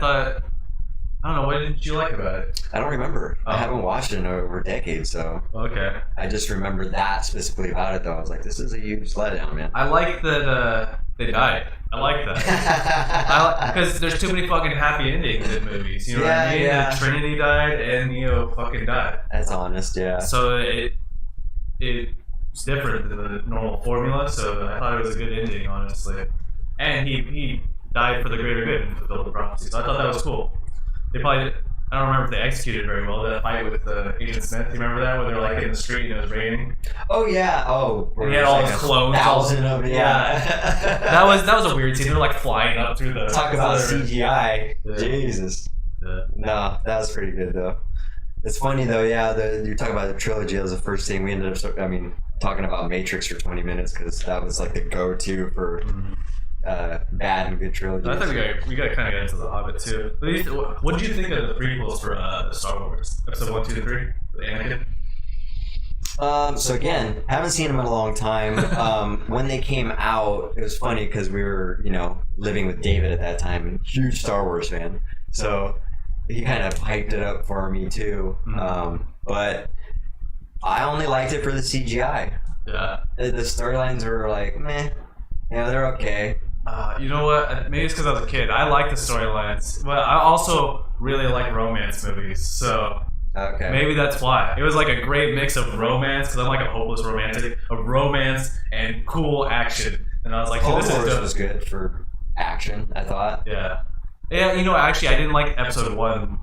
don't know. What did you like about it? I don't remember. I Oh. haven't watched it in over decades, so Okay. I just remember that specifically about it, though. I was like, this is a huge letdown, man. I like that they died. I like that. Because there's too many fucking happy endings in movies. You know what I mean? Yeah. The Trinity died and Neo fucking died. That's honest, yeah. So it's different than the normal formula. So I thought it was a good ending, honestly. And he died for the greater good and fulfilled the prophecy. So I thought that was cool. They probably. I don't remember if they executed very well. That fight with Agent Smith, you remember that? Where they're like in the street and it was raining? Oh, yeah. Oh. And he had all his clones. 1,000 of it, yeah. That was a weird scene. They're like flying up through the... Talk about CGI. Yeah. Jesus. Yeah. No, that was pretty good, though. It's funny, though, yeah, you're talking about the trilogy. That was the first thing we ended up, talking about Matrix for 20 minutes because that was like the go-to for bad and good trilogies. I think we got to kind of get into The Hobbit, too. What did you think of the prequels for Star Wars? Episode 1, 2, 3? The Anakin? So again, haven't seen them in a long time. When they came out, it was funny because we were, living with David at that time, and huge Star Wars fan. So he kind of hyped it up for me too. But I only liked it for the CGI. Yeah. The storylines were like, meh. They're okay. You know what? Maybe it's because I was a kid. I like the storylines, but I also really like romance movies. So Okay. maybe that's why. It was like a great mix of romance, because I'm like a hopeless romantic, of romance and cool action. And I was like, Clone this is Wars dope. was good for action, I thought. Yeah. Yeah, actually, I didn't like episode 1.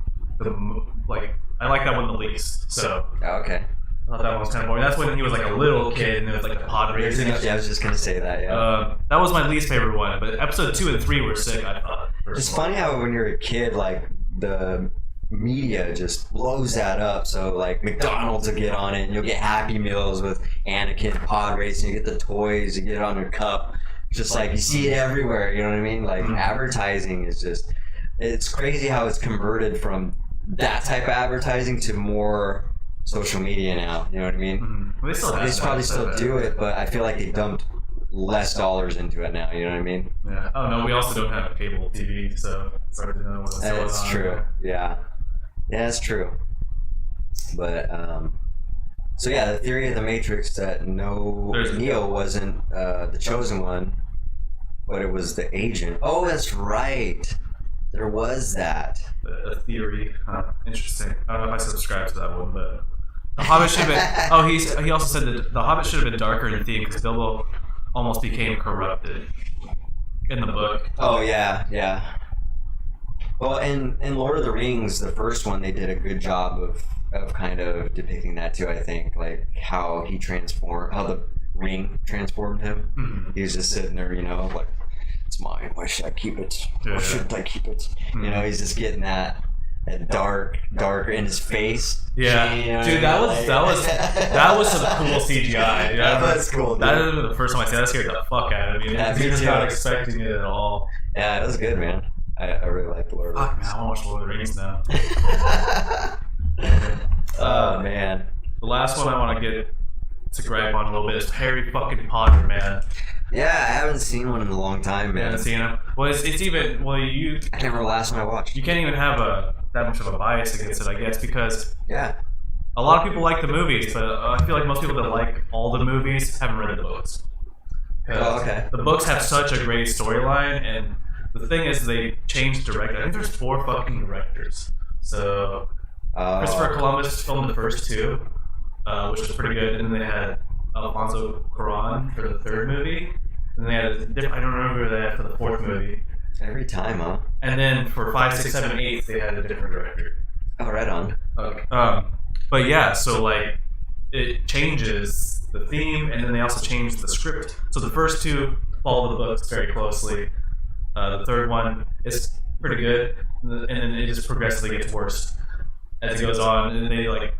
I like that one the least. So Okay. I thought that one was kind of boring. That's when he was like a little kid and it was like a pod racing. Yeah, I was just gonna say that. Yeah. That was my least favorite one. But episode 2 and 3 were sick, I thought. It's funny how when you're a kid, like the media just blows that up. So like McDonald's will get on it, and you'll get Happy Meals with Anakin pod racing. You get the toys, you get it on your cup. Just like you see it everywhere. You know what I mean? Like advertising is it's crazy how it's converted from that type of advertising to more social media now. You know what I mean? They still have They that, probably still but- do it, but I feel like they dumped less dollars into it now. You know what I mean? Yeah. Oh no, we also don't have cable TV, so it's hard to know what's going on. That's true. Yeah, that's true. But so yeah, the theory of the Matrix that Neo wasn't the chosen one, but it was the agent. Oh, that's right. There was that. A theory. Interesting. I don't know if I subscribe to that one, but the Hobbit should have been. Oh, he also said that the Hobbit should have been darker in theme because Bilbo almost became corrupted in the book. Oh yeah, yeah. Well, in Lord of the Rings, the first one, they did a good job of kind of depicting that too. I think like how the ring transformed him. Mhm. He was just sitting there, like, it's mine. Why should I keep it? Yeah. Why shouldn't I keep it? He's just getting that darker in his face. Yeah, dude, that was some cool CGI. Yeah, That was cool. Dude. That was the first time I saw that. Scared the fuck out of me. Yeah, me You're just too. not expecting it at all. Yeah, it was good, man. I really liked Lord of the Fuck, Rings. man, I want to watch Lord of the Rings now. Oh man. The last one I want to get to gripe on a little bit is Harry fucking Potter, man. Yeah, I haven't seen one in a long time, You man. haven't seen him? Well, it's even you I can't remember the last one I watched. you can't even have that much of a bias against it, I guess, because Yeah. a lot of people like the movies, but I feel like most people that like all the movies haven't read the books. 'Cause Oh, okay. The books have such a great storyline, and the thing is, they changed director. I think there's 4 fucking directors. So Christopher Columbus filmed the first 2, which was pretty good, and then they had Alfonso Cuarón for the 3rd movie, and they had a different. I don't remember who they had for the 4th movie. Every time, huh? And then for 5, 6, 7, 8, they had a different director. Oh, right on. Okay. But yeah, so like it changes the theme, and then they also change the script. So the first 2 follow the books very closely. The 3rd one is pretty good, and then it just progressively gets worse as it goes on. And they like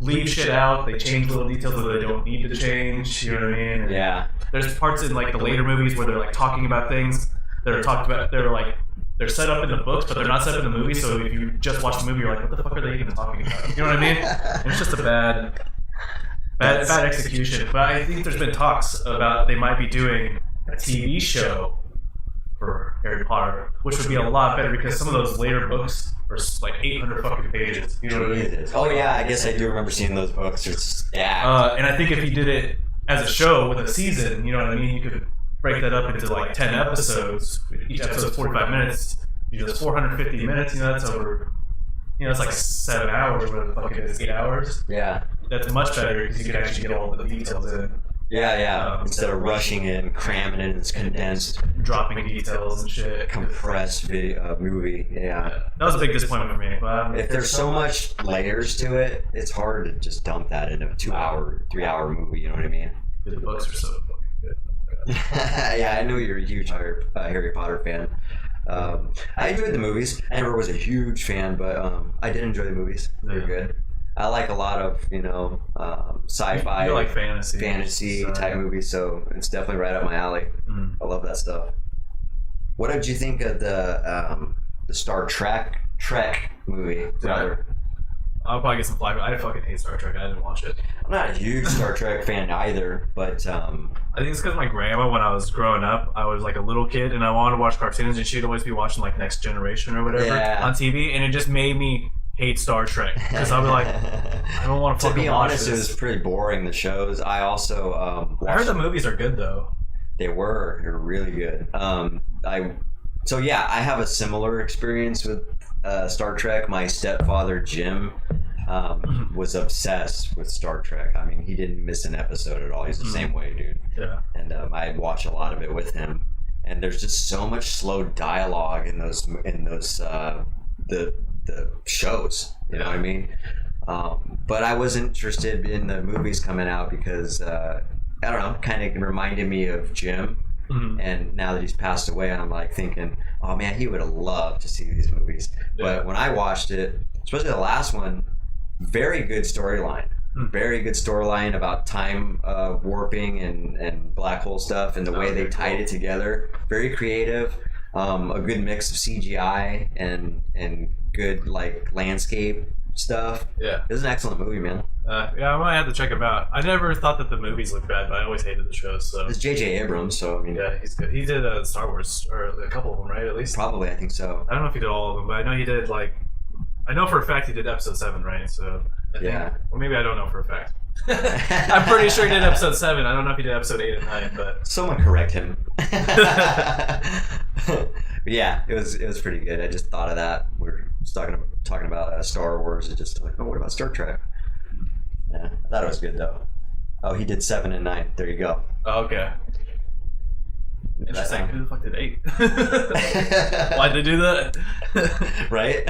leave shit out. They change little details that they don't need to change. You know what I mean? And Yeah. there's parts in like the later movies where they're like talking about things that are talked about. They're set up in the books, but they're not set up in the movie. So if you just watch the movie, you're like, what the fuck are they even talking about? You know what I mean? And it's just a bad execution. But I think there's been talks about they might be doing a TV show for Harry Potter, which would be a lot better because some of those later books are like 800 fucking pages. You know what I mean? Jesus. Oh yeah, I guess I do remember seeing those books. It's And I think if you did it as a show with a season, you know what I mean, you could break that up into like 10 episodes. Each episode's 45 minutes. You do 450 minutes. You know, that's over. You know, it's like 7 hours. Whatever the fuck it is, 8 hours. Yeah. That's much better because you could actually get all the details in. Yeah. Instead of rushing it and cramming it, it's condensed, Dropping details and shit. compressed movie. Yeah. That was a big disappointment for me. But If there's so much layers to it, it's hard to just dump that into a 2-hour, 3-hour movie. You know what I mean? the books are so fucking good. Yeah, I know you're a huge Harry Potter fan. I enjoyed the movies. I never was a huge fan, but I did enjoy the movies. They were good. I like a lot of sci-fi, You like fantasy type movies, so it's definitely right up my alley. I love that stuff. What did you think of the Star Trek movie? I'll probably get some flack. I fucking hate Star Trek. I didn't watch it. I'm not a huge Star Trek fan either, but I think it's because my grandma, when I was growing up, I was like a little kid and I wanted to watch cartoons, and she'd always be watching like Next Generation or whatever on TV, and it just made me hate Star Trek because I'll be like, I don't want to fucking watch this. To be honest, it was pretty boring, the shows. I also I heard the movies are good though. They were really good. I have a similar experience with Star Trek. My stepfather Jim was obsessed with Star Trek. I mean, he didn't miss an episode at all. He's the same way, dude. Yeah. And I'd watch a lot of it with him. And there's just so much slow dialogue in those the shows. You know what I mean? But I was interested in the movies coming out because I don't know, kind of reminded me of Jim. And now that he's passed away, I'm like thinking, oh man, he would have loved to see these movies. But when I watched it, especially the last one, very good storyline. Very good storyline about time warping and black hole stuff, and the way they tied it together. Very creative. A good mix of CGI and good like landscape stuff. Yeah, it was an excellent movie, man. Yeah, I might have to check it out. I never thought that the movies looked bad, but I always hated the shows. So it's J.J. Abrams, so I mean, yeah, he's good. He did Star Wars, or a couple of them, right? At least probably, I think so. I don't know if he did all of them, but I know he did I know for a fact he did episode 7, right? So I think, or maybe I don't know for a fact. I'm pretty sure he did episode 7. I don't know if he did episode 8 and 9, but someone correct him. Yeah, it was pretty good. I just thought of that. We're just talking about Star Wars. It's just like, oh, what about Star Trek? Yeah, I thought it was good though. Oh, he did 7 and 9. There you go. Oh, okay. Interesting. Who the fuck did 8? Why'd they do that? Right?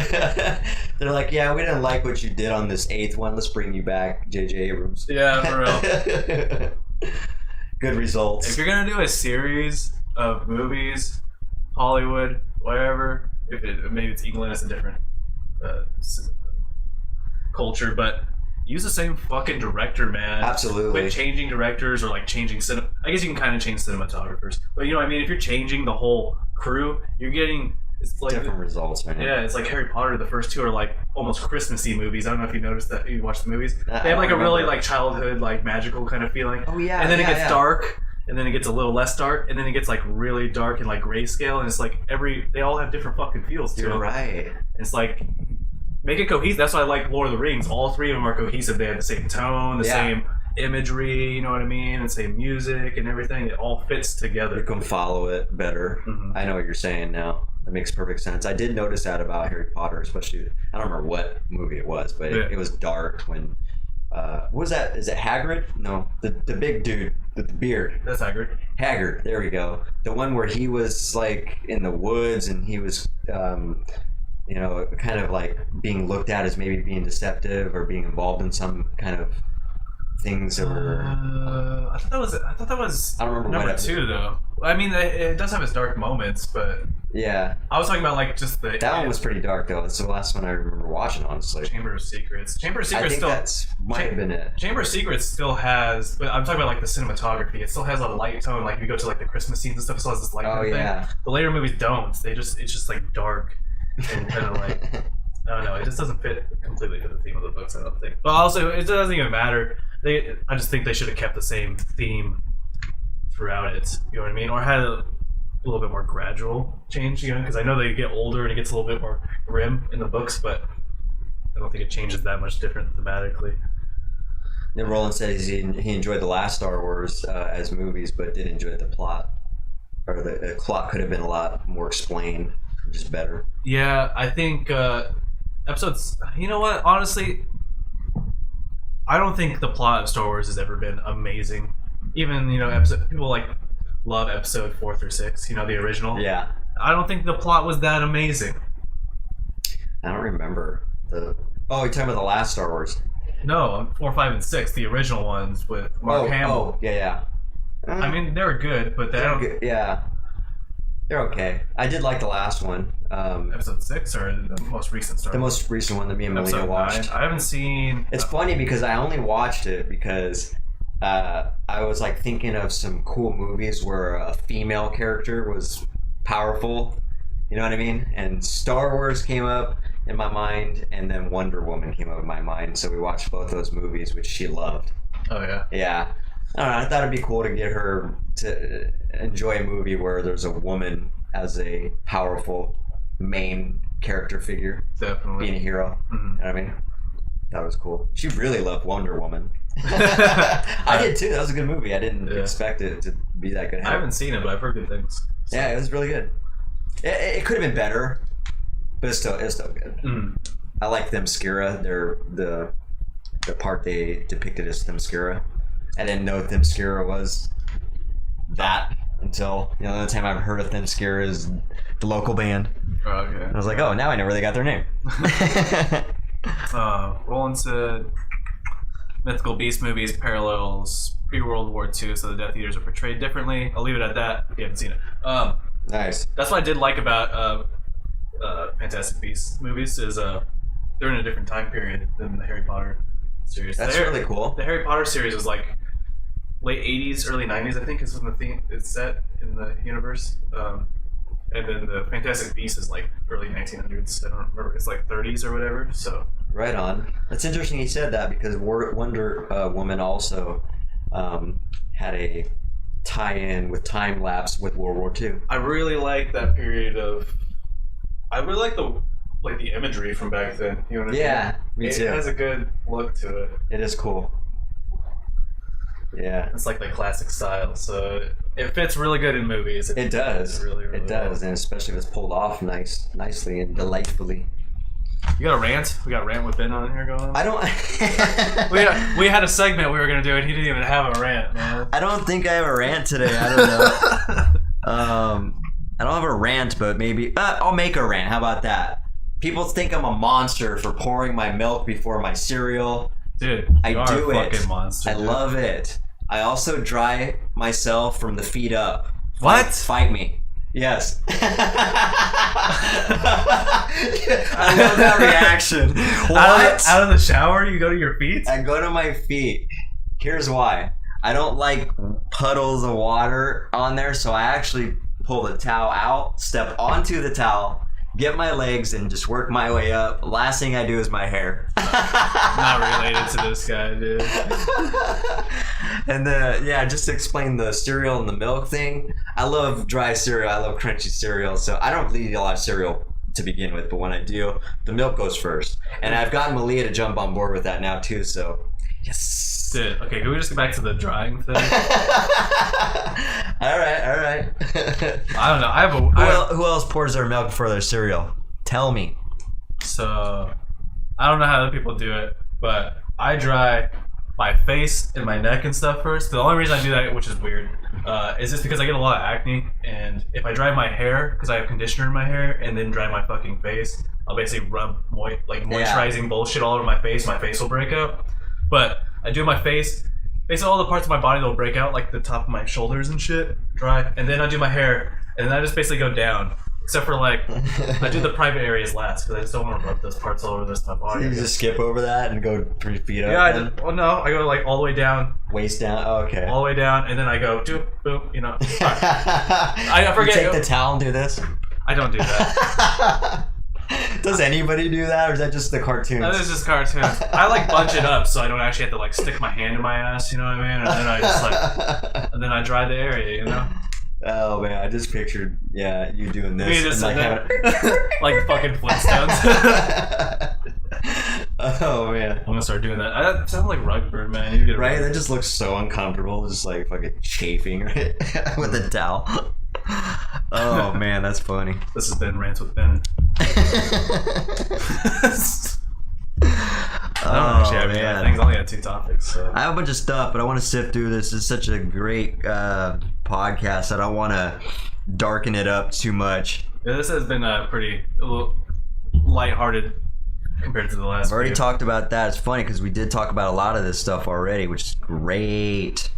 They're like, yeah, we didn't like what you did on this 8th one. Let's bring you back, J.J. Abrams. Yeah, for real. Good results. If you're gonna do a series of movies, Hollywood, whatever, maybe it's England, it's a different culture, but use the same fucking director, man. Absolutely. Quit changing directors or like changing I guess you can kind of change cinematographers, but you know what I mean? If you're changing the whole crew, you're getting it's like different results, man. Yeah, it's like Harry Potter. The first 2 are like almost Christmassy movies. I don't know if you noticed that. You watched the movies. They have like a really like childhood, like magical kind of feeling. Oh yeah. And then it gets dark, and then it gets a little less dark, and then it gets like really dark and like grayscale, and it's like they all have different fucking feels to them. You're right. It's like make it cohesive. That's why I like Lord of the Rings. All 3 of them are cohesive. They have the same tone, the same imagery, you know what I mean, and same music and everything. It all fits You together. can follow it better. Mhm. I know what you're saying now. That makes perfect sense. I did notice that about Harry Potter, especially. I don't remember what movie it was, but Yeah. it was dark when. What was that? Is it Hagrid? No, the big dude with the beard. That's Hagrid. Haggard. There we go. The one where he was like in the woods and he was, kind of like being looked at as maybe being deceptive or being involved in some kind of things that were. I thought that was I don't remember number what episode. 2 though. I mean, it does have its dark moments, but Yeah, I was talking about like just the that one was pretty dark though. It's the last one I remember watching, honestly. Chamber of Secrets. Chamber of I Secrets think still. that's might have been it. Chamber of Secrets still has, but I'm talking about like the cinematography. It still has a light tone. Like if you go to like the Christmas scenes and stuff, it still has this light Oh tone thing. yeah. The later movies don't. It's just like dark and kind of like I don't know. It just doesn't fit completely to the theme of the books. I don't think. But also, it doesn't even matter. I just think they should have kept the same theme throughout it. You know what I mean? Or had a little bit more gradual change. You know, because I know they get older and it gets a little bit more grim in the books, but I don't think it changes that much different thematically. And Roland said he enjoyed the last Star Wars as movies, but didn't enjoy the plot. Or the plot could have been a lot more explained, just better. Yeah, I think episodes. You know what? Honestly, I don't think the plot of Star Wars has ever been amazing. Even people like love episode 4 through 6. You know, the original. Yeah. I don't think the plot was that amazing. I don't remember the. Oh, you're talking about the last Star Wars. No, 4, 5, and 6, the original ones with Mark Hamill. Oh, yeah. I mean, they were good, but they they're don't. good. Yeah. They're okay. I did like the last one. Episode 6 or the most recent Star The Wars? most recent one that me and Melina Episode watched. 9. I haven't seen. It's funny because I only watched it because I was like thinking of some cool movies where a female character was powerful. You know what I mean? And Star Wars came up in my mind, and then Wonder Woman came up in my mind. So we watched both those movies, which she loved. Oh yeah. Yeah. I don't know, I thought it'd be cool to get her to enjoy a movie where there's a woman as a powerful main character figure, Definitely. being a hero. Mhm. You know what I mean? That was cool. She really loved Wonder Woman. I did too. That was a good movie. I didn't Yeah. expect it to be that good. I haven't seen it, but I've heard good things. So. Yeah, it was really good. It could have been better, but it's still good. Mm. I like Themyscira. They're the part they depicted as Themyscira. I didn't know Themyscira was that until the only time I've heard of Themyscira is the local band. Oh, okay. I was like, oh, now I know where they got their name. Roland said mythical beast movies parallels pre-World War II, so the Death Eaters are portrayed differently. I'll leave it at that if you haven't seen it. Nice. That's what I did like about Fantastic Beasts movies is they're in a different time period than the Harry Potter series. That's really cool. The Harry Potter series is like late 80s, early 90s, I think, is when the theme is set in the universe. And then the Fantastic Beasts is like early 1900s. I don't remember. It's like 30s or whatever. So Right on. That's interesting you said that because Wonder Woman also had a tie-in with time lapse with World War II. I really like that period of. I really like the imagery from back then. You know what I mean? Yeah, me too. It has a good look to it. It is cool. Yeah, It's like the classic style, so it fits really good in movies. it does. Really, really It does, and especially if it's pulled off nicely and delightfully. You got a rant? We got a rant with Ben on here going. I don't. We had a segment we were gonna do, and he didn't even have a rant, man. I don't think I have a rant today. I don't know. I don't have a rant, but maybe I'll make a rant. How about that? People think I'm a monster for pouring my milk before my cereal. Dude, I you are do a it. fucking monster. I dude. love it. I also dry myself from the feet up. What? Fight me. Yes. I love that reaction. What? Out of the shower, you go to your feet? I go to my feet. Here's why. I don't like puddles of water on there, so I actually pull the towel out, step onto the towel, get my legs, and just work my way up. Last thing I do is my hair. Not related to this guy, dude. And just to explain the cereal and the milk thing, I love dry cereal. I love crunchy cereal, so I don't really eat a lot of cereal to begin with, but when I do, the milk goes first. And I've gotten Malia to jump on board with that now too, so yes. Sid, okay, can we just get back to the drying thing? all right. I don't know. Who else pours their milk before their cereal? Tell me. So, I don't know how other people do it, but I dry my face and my neck and stuff first. The only reason I do that, which is weird, is just because I get a lot of acne, and if I dry my hair, because I have conditioner in my hair, and then dry my fucking face, I'll basically rub moisturizing bullshit all over my face will break out. But I do my face, basically all the parts of my body that'll break out, like the top of my shoulders and shit, dry, and then I do my hair, and then I just basically go down. Except for like, I do the private areas last because I just don't want to rub those parts all over this my body. You just skip over that and go 3 feet up. Yeah, I go like all the way down. Waist down. Oh, okay. All the way down, and then I go doop boom. You know. I forget. You take the towel and do this. I don't do that. Does anybody do that, or is that just the cartoons? That is just cartoons. I like bunch it up so I don't actually have to like stick my hand in my ass. You know what I mean? And then I just like, and then I dry the area. You know. Oh man, I just pictured, you doing this. Me just and like fucking Flintstones. Oh man, I'm gonna start doing that. That sounds like Rugburn, man. You get right? That just looks so uncomfortable, just like fucking chafing right with a towel. Oh man, that's funny. This has been Rants with Ben. I don't actually have any other things. I only had 2 topics. So. I have a bunch of stuff, but I want to sift through this. It's such a great podcast. I don't want to darken it up too much. Yeah, this has been a little lighthearted compared to the last. I've already talked about that. It's funny because we did talk about a lot of this stuff already, which is great.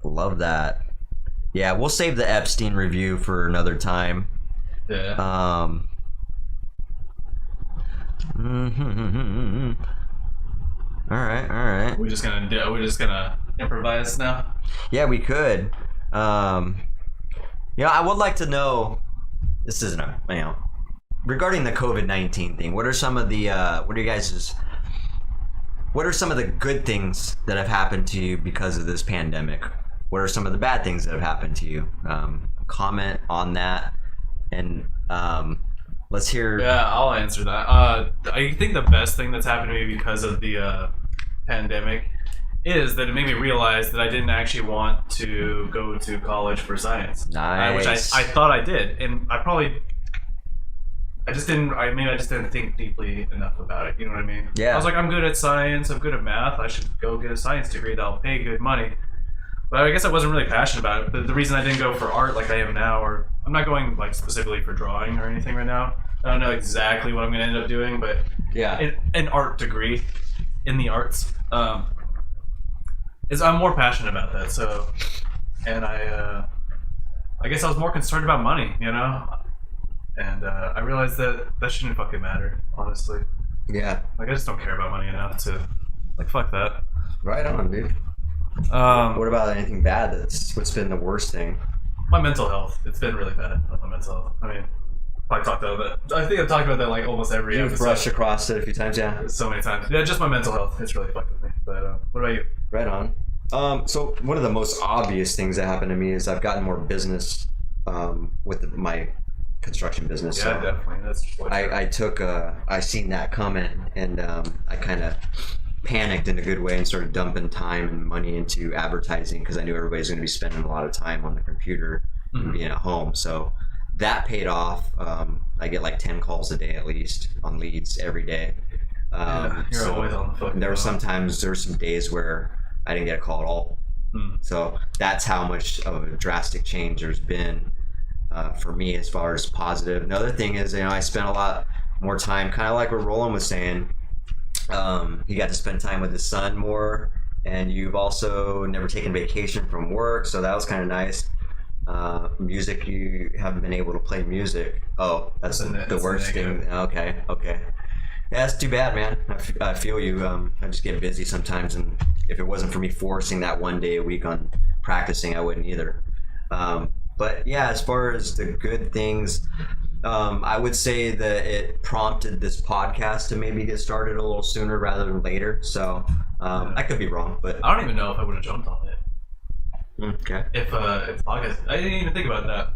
Love that. Yeah, we'll save the Epstein review for another time. Yeah. All right. We're just gonna improvise now. Yeah, we could. I would like to know. This isn't regarding the COVID-19 thing. What are some of the what are some of the good things that have happened to you because of this pandemic? What are some of the bad things that have happened to you? Comment on that, and let's hear. Yeah, I'll answer that. I think the best thing that's happened to me because of the pandemic is that it made me realize that I didn't actually want to go to college for science. Nice. Which I thought I did, and I just didn't think deeply enough about it. You know what I mean? Yeah. I was like, I'm good at science. I'm good at math. I should go get a science degree that'll pay good money. But I guess I wasn't really passionate about it. But the reason I didn't go for art like I am now, or I'm not going like specifically for drawing or anything right now. I don't know exactly what I'm going to end up doing, but yeah, an art degree in the arts I'm more passionate about that. So, and I guess I was more concerned about money, you know, and I realized that shouldn't fucking matter, honestly. Yeah. Like I just don't care about money enough to like fuck that. Right on, dude. What about anything bad? What's been the worst thing? My mental health. It's been really bad with my mental health. I mean, I talked about that. I think I've talked about that like almost every episode. You've brushed across it a few times, yeah. So many times. Yeah, just my mental health. It's really fucked with me. But what about you? Right on. So one of the most obvious things that happened to me is I've gotten more business with my construction business. Yeah, so definitely. That's I seen that coming, and I kind of panicked in a good way and started dumping time and money into advertising because I knew everybody's going to be spending a lot of time on the computer and being at home. So that paid off. I get like 10 calls a day at least on leads every day. You're always on the phone. There were some days where I didn't get a call at all. So that's how much of a drastic change there's been for me as far as positive. Another thing is, I spent a lot more time, kind of like what Roland was saying. He got to spend time with his son more, and you've also never taken vacation from work, so that was kind of nice. Music, you haven't been able to play music. Oh, that's the worst thing. Okay. Yeah, that's too bad, man. I feel you. I just get busy sometimes, and if it wasn't for me forcing that one day a week on practicing, I wouldn't either. But yeah, as far as the good things, I would say that it prompted this podcast to maybe get started a little sooner rather than later. So I could be wrong, but I don't even know if I would have jumped on it. Okay. If podcast, I didn't even think about that.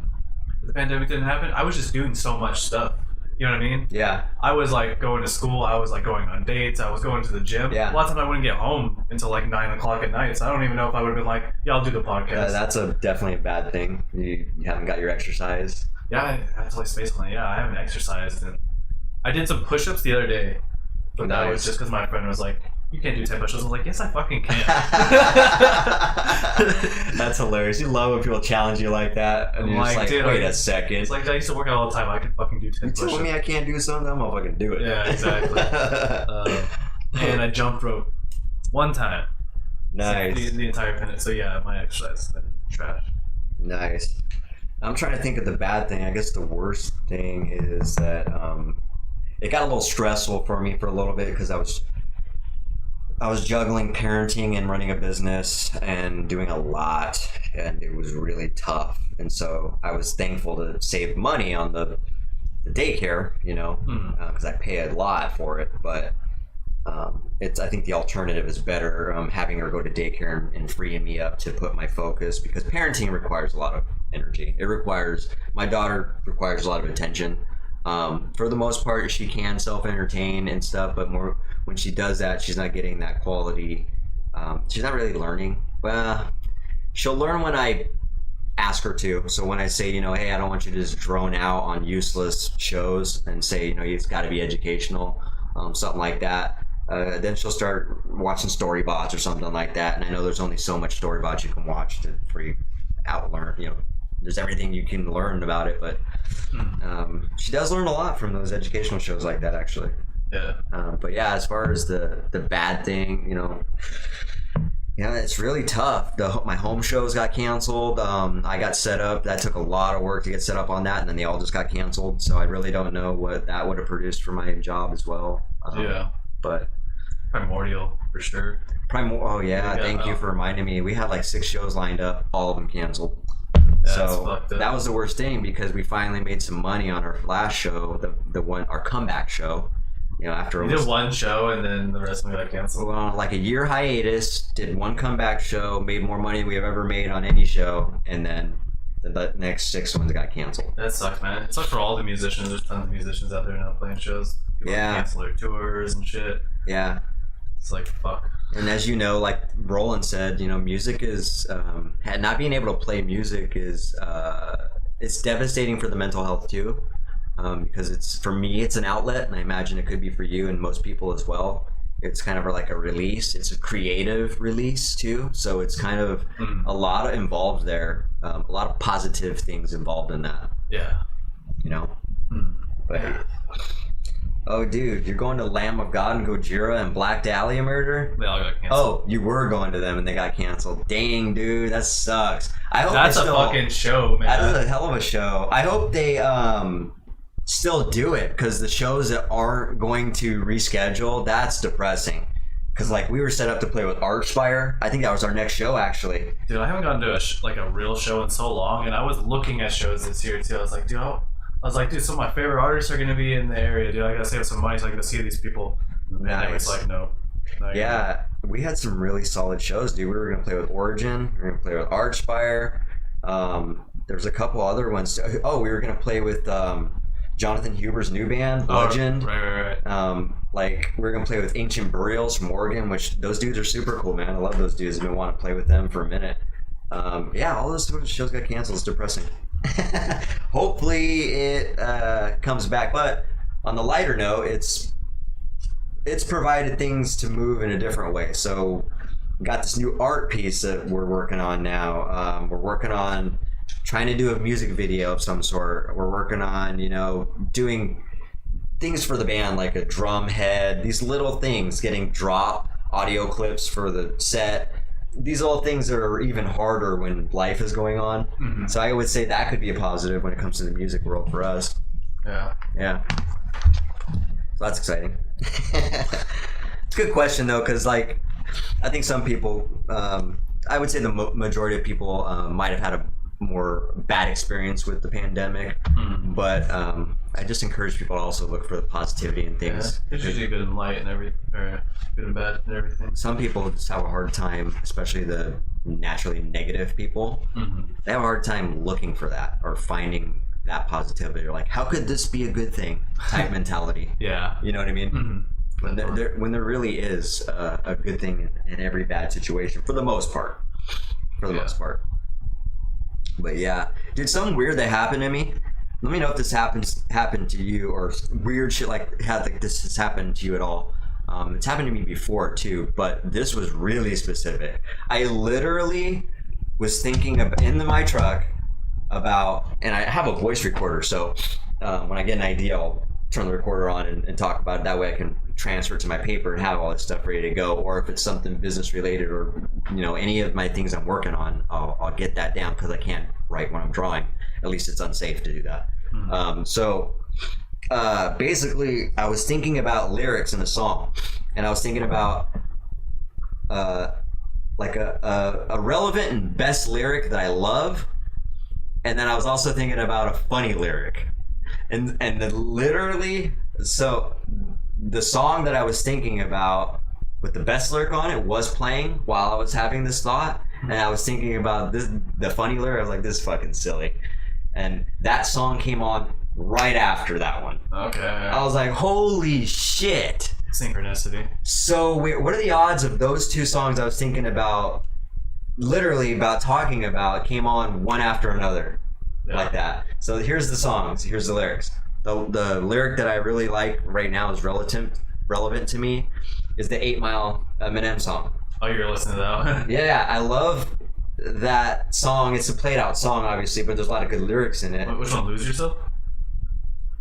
If the pandemic didn't happen, I was just doing so much stuff. You know what I mean? Yeah. I was like going to school. I was like going on dates. I was going to the gym. Yeah. A lot of times I wouldn't get home until like 9 o'clock at night. So I don't even know if I would have been like, yeah, I'll do the podcast. That's definitely a bad thing. You haven't got your exercise. Yeah, I have to like space on it. Yeah, I haven't exercised. And I did some push-ups the other day, but that was just because my friend was like, you can't do 10 push-ups. I was like, yes, I fucking can. That's hilarious. You love when people challenge you like that. And you're just like, dude, wait a second. It's like I used to work out all the time. I could fucking do 10 You push-ups. told me I can't do something, I'm gonna fucking do it. Yeah, exactly. And I jumped rope one time. Nice. The entire minute. So yeah, my exercise has been trash. Nice. I'm trying to think of the bad thing. I guess the worst thing is that it got a little stressful for me for a little bit because I was juggling parenting and running a business and doing a lot, and it was really tough. And so I was thankful to save money on the daycare, you know, because I pay a lot for it. But I think the alternative is better, having her go to daycare and freeing me up to put my focus, because parenting requires a lot of energy. My daughter requires a lot of attention. For the most part, she can self-entertain and stuff, but more when she does that, she's not getting that quality. She's not really learning. Well, she'll learn when I ask her to. So when I say, hey, I don't want you to just drone out on useless shows, and say, it's got to be educational, something like that. Then she'll start watching Storybots or something like that. And I know there's only so much Storybots you can watch for you outlearn. There's everything you can learn about it, but she does learn a lot from those educational shows like that, actually. Yeah. But yeah, as far as the bad thing, it's really tough. My home shows got canceled. I got set up. That took a lot of work to get set up on that, and then they all just got canceled. So I really don't know what that would have produced for my job as well. Yeah. But Primordial for sure. Oh yeah, thank you for reminding me. We had like 6 shows lined up, all of them canceled. So that was the worst thing, because we finally made some money on our last show, our comeback show. After we did one show and then the rest of them got canceled. Well, like a year hiatus, did one comeback show, made more money than we've ever made on any show, and then the next 6 ones got canceled. That sucks, man. It sucks for all the musicians. There's tons of musicians out there now playing shows. People cancel their tours and shit. Yeah. It's like, fuck. And as you know, like Roland said, music is not being able to play music is it's devastating for the mental health too, because for me it's an outlet, and I imagine it could be for you and most people as well. It's kind of like a release. It's a creative release too, so it's kind of a lot involved there, a lot of positive things involved in that. Yeah. But oh, dude, you're going to Lamb of God and Gojira and Black Dahlia Murder? They all got canceled. Oh, you were going to them and they got canceled. Dang, dude, that sucks. I hope that's a fucking show, man. That is a hell of a show. I hope they still do it, because the shows that aren't going to reschedule, that's depressing. Because like we were set up to play with Archspire. I think that was our next show, actually. Dude, I haven't gone to a real show in so long, and I was looking at shows this year too. I was like, dude, some of my favorite artists are going to be in the area, dude. I got to save some money so I can go see these people. Nice. And it was like, no. Yeah, we had some really solid shows, dude. We were going to play with Origin. We were going to play with Archspire. There's a couple other ones. Oh, we were going to play with Jonathan Huber's new band, Legend. Right. Like, we were going to play with Ancient Burials from Oregon, which those dudes are super cool, man. I love those dudes. I've been wanting to play with them for a minute. Yeah, all those shows got canceled. It's depressing. Hopefully it comes back, but on the lighter note, it's provided things to move in a different way. So we got this new art piece that we're working on now. We're working on trying to do a music video of some sort. We're working on doing things for the band, like a drum head, these little things, getting drop audio clips for the set. These little things are even harder when life is going on. Mm-hmm. So I would say that could be a positive when it comes to the music world for us. Yeah. So that's exciting. It's a good question though, because like I think some people, I would say the majority of people might have had a more bad experience with the pandemic, but I just encourage people to also look for the positivity in things. Yeah, it's usually good and light and everything, or good and bad and everything. Some people just have a hard time, especially the naturally negative people. They have a hard time looking for that or finding that positivity, or like, how could this be a good thing type mentality. Yeah. You know what I mean? Mm-hmm. When there really is a good thing in every bad situation, for the most part. Most part. But yeah, dude, something weird that happened to me. Let me know if this happened to you, or weird shit like this has happened to you at all. It's happened to me before too, but this was really specific. I literally was thinking of my truck about, and I have a voice recorder, so when I get an idea, I'll turn the recorder on and talk about it. That way I can transfer it to my paper and have all this stuff ready to go. Or if it's something business related, or any of my things I'm working on, I'll get that down, because I can't write when I'm drawing. At least it's unsafe to do that. So basically I was thinking about lyrics in the song, and I was thinking about like a relevant and best lyric that I love, and then I was also thinking about a funny lyric, and literally, so the song that I was thinking about with the best lyric on it was playing while I was having this thought, and I was thinking about the funny lyric. I was like, this is fucking silly, and that song came on right after that one. Okay. I was like, holy shit. Synchronicity. So what are the odds of those two songs I was thinking about, literally about talking about, came on one after another, like that? So here's the songs, here's the lyrics. The lyric that I really like right now is relevant to me is the 8 Mile Eminem song. Oh, you're listening to that one? Yeah, I love that song. It's a played out song, obviously, but there's a lot of good lyrics in it. Which one, Lose Yourself?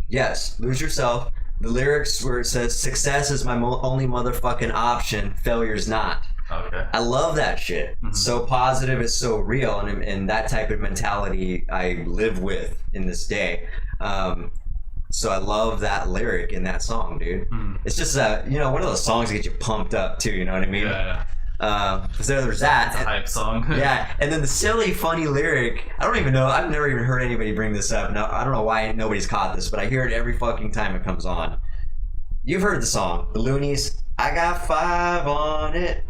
Yes, Lose Yourself. The lyrics where it says, success is my only motherfucking option, failure's not. Okay. I love that shit. It's so positive, it's so real, and that type of mentality I live with in this day. So I love that lyric in that song, dude. It's just one of those songs that get you pumped up too, you know what I mean? Yeah. So there's that. It's a hype song. Yeah, and then the silly, funny lyric, I don't even know, I've never even heard anybody bring this up. Now, I don't know why nobody's caught this, but I hear it every fucking time it comes on. You've heard the song, The Loonies, I got 5 on it.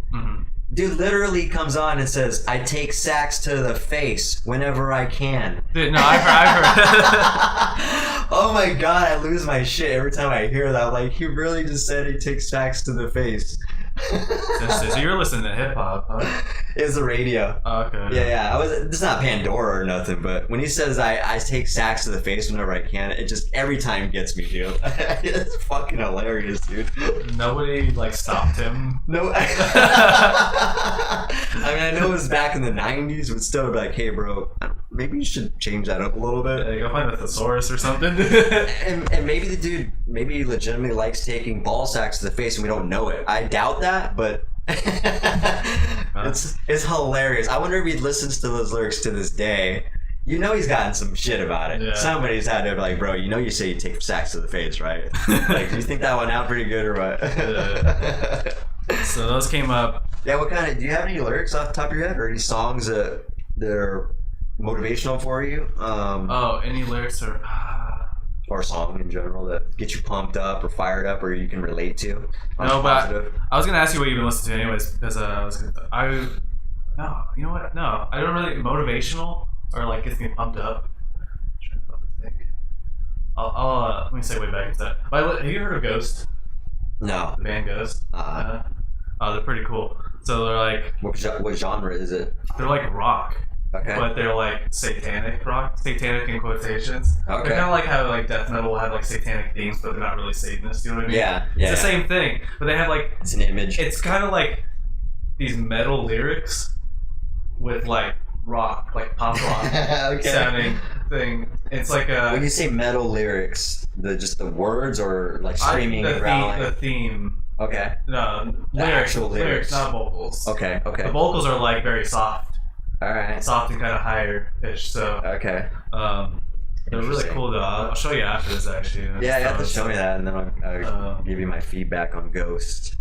Dude literally comes on and says, I take sacks to the face whenever I can. Dude, no, I've heard. Oh my god, I lose my shit every time I hear that. I'm like, he really just said he takes sacks to the face. So you're listening to hip hop, huh? It's the radio. Oh, okay. Yeah. It's not Pandora or nothing, but when he says I take sacks to the face whenever I can, it just every time gets me, dude. It's fucking hilarious, dude. Nobody stopped him. No. I mean, I know it was back in the 90s, but still, be like, hey, bro, maybe you should change that up a little bit. Yeah, go find a thesaurus or something. and maybe the dude legitimately likes taking ball sacks to the face and we don't know it. I doubt that, but it's hilarious. I wonder if he listens to those lyrics to this day. He's gotten some shit about it. Yeah. Somebody's had to be like, bro, you say you take sacks to the face, right? Like, do you think that went out pretty good or what? So those came up. Yeah, do you have any lyrics off the top of your head, or any songs that are motivational for you? Any lyrics or a song in general that get you pumped up or fired up, or you can relate to? No, but I was gonna ask you what you've been listening to anyways, because you know what? No, I don't really motivational or gets me pumped up. I'm trying to think. I'll let me segue back into that. Have you heard of Ghost? No. The band Ghost. They're pretty cool. So they're what genre is it? They're rock. Okay. But they're satanic rock, satanic in quotations. Okay. They're kind of how Death Metal will have satanic themes, but they're not really Satanists. You know what I mean? Yeah. It's the same thing, but they have it's an image. It's kind of these metal lyrics with rock, pop rock okay. sounding thing. It's when you say metal lyrics, just the words or screaming and growling. The theme. Okay. No, actual lyrics, not vocals. Okay. The vocals are very soft. All right. Soft and kind of higher pitch. So. Okay. They're really cool though. I'll show you after this actually. Yeah, you have to show me that, and then I'll give you my feedback on Ghost.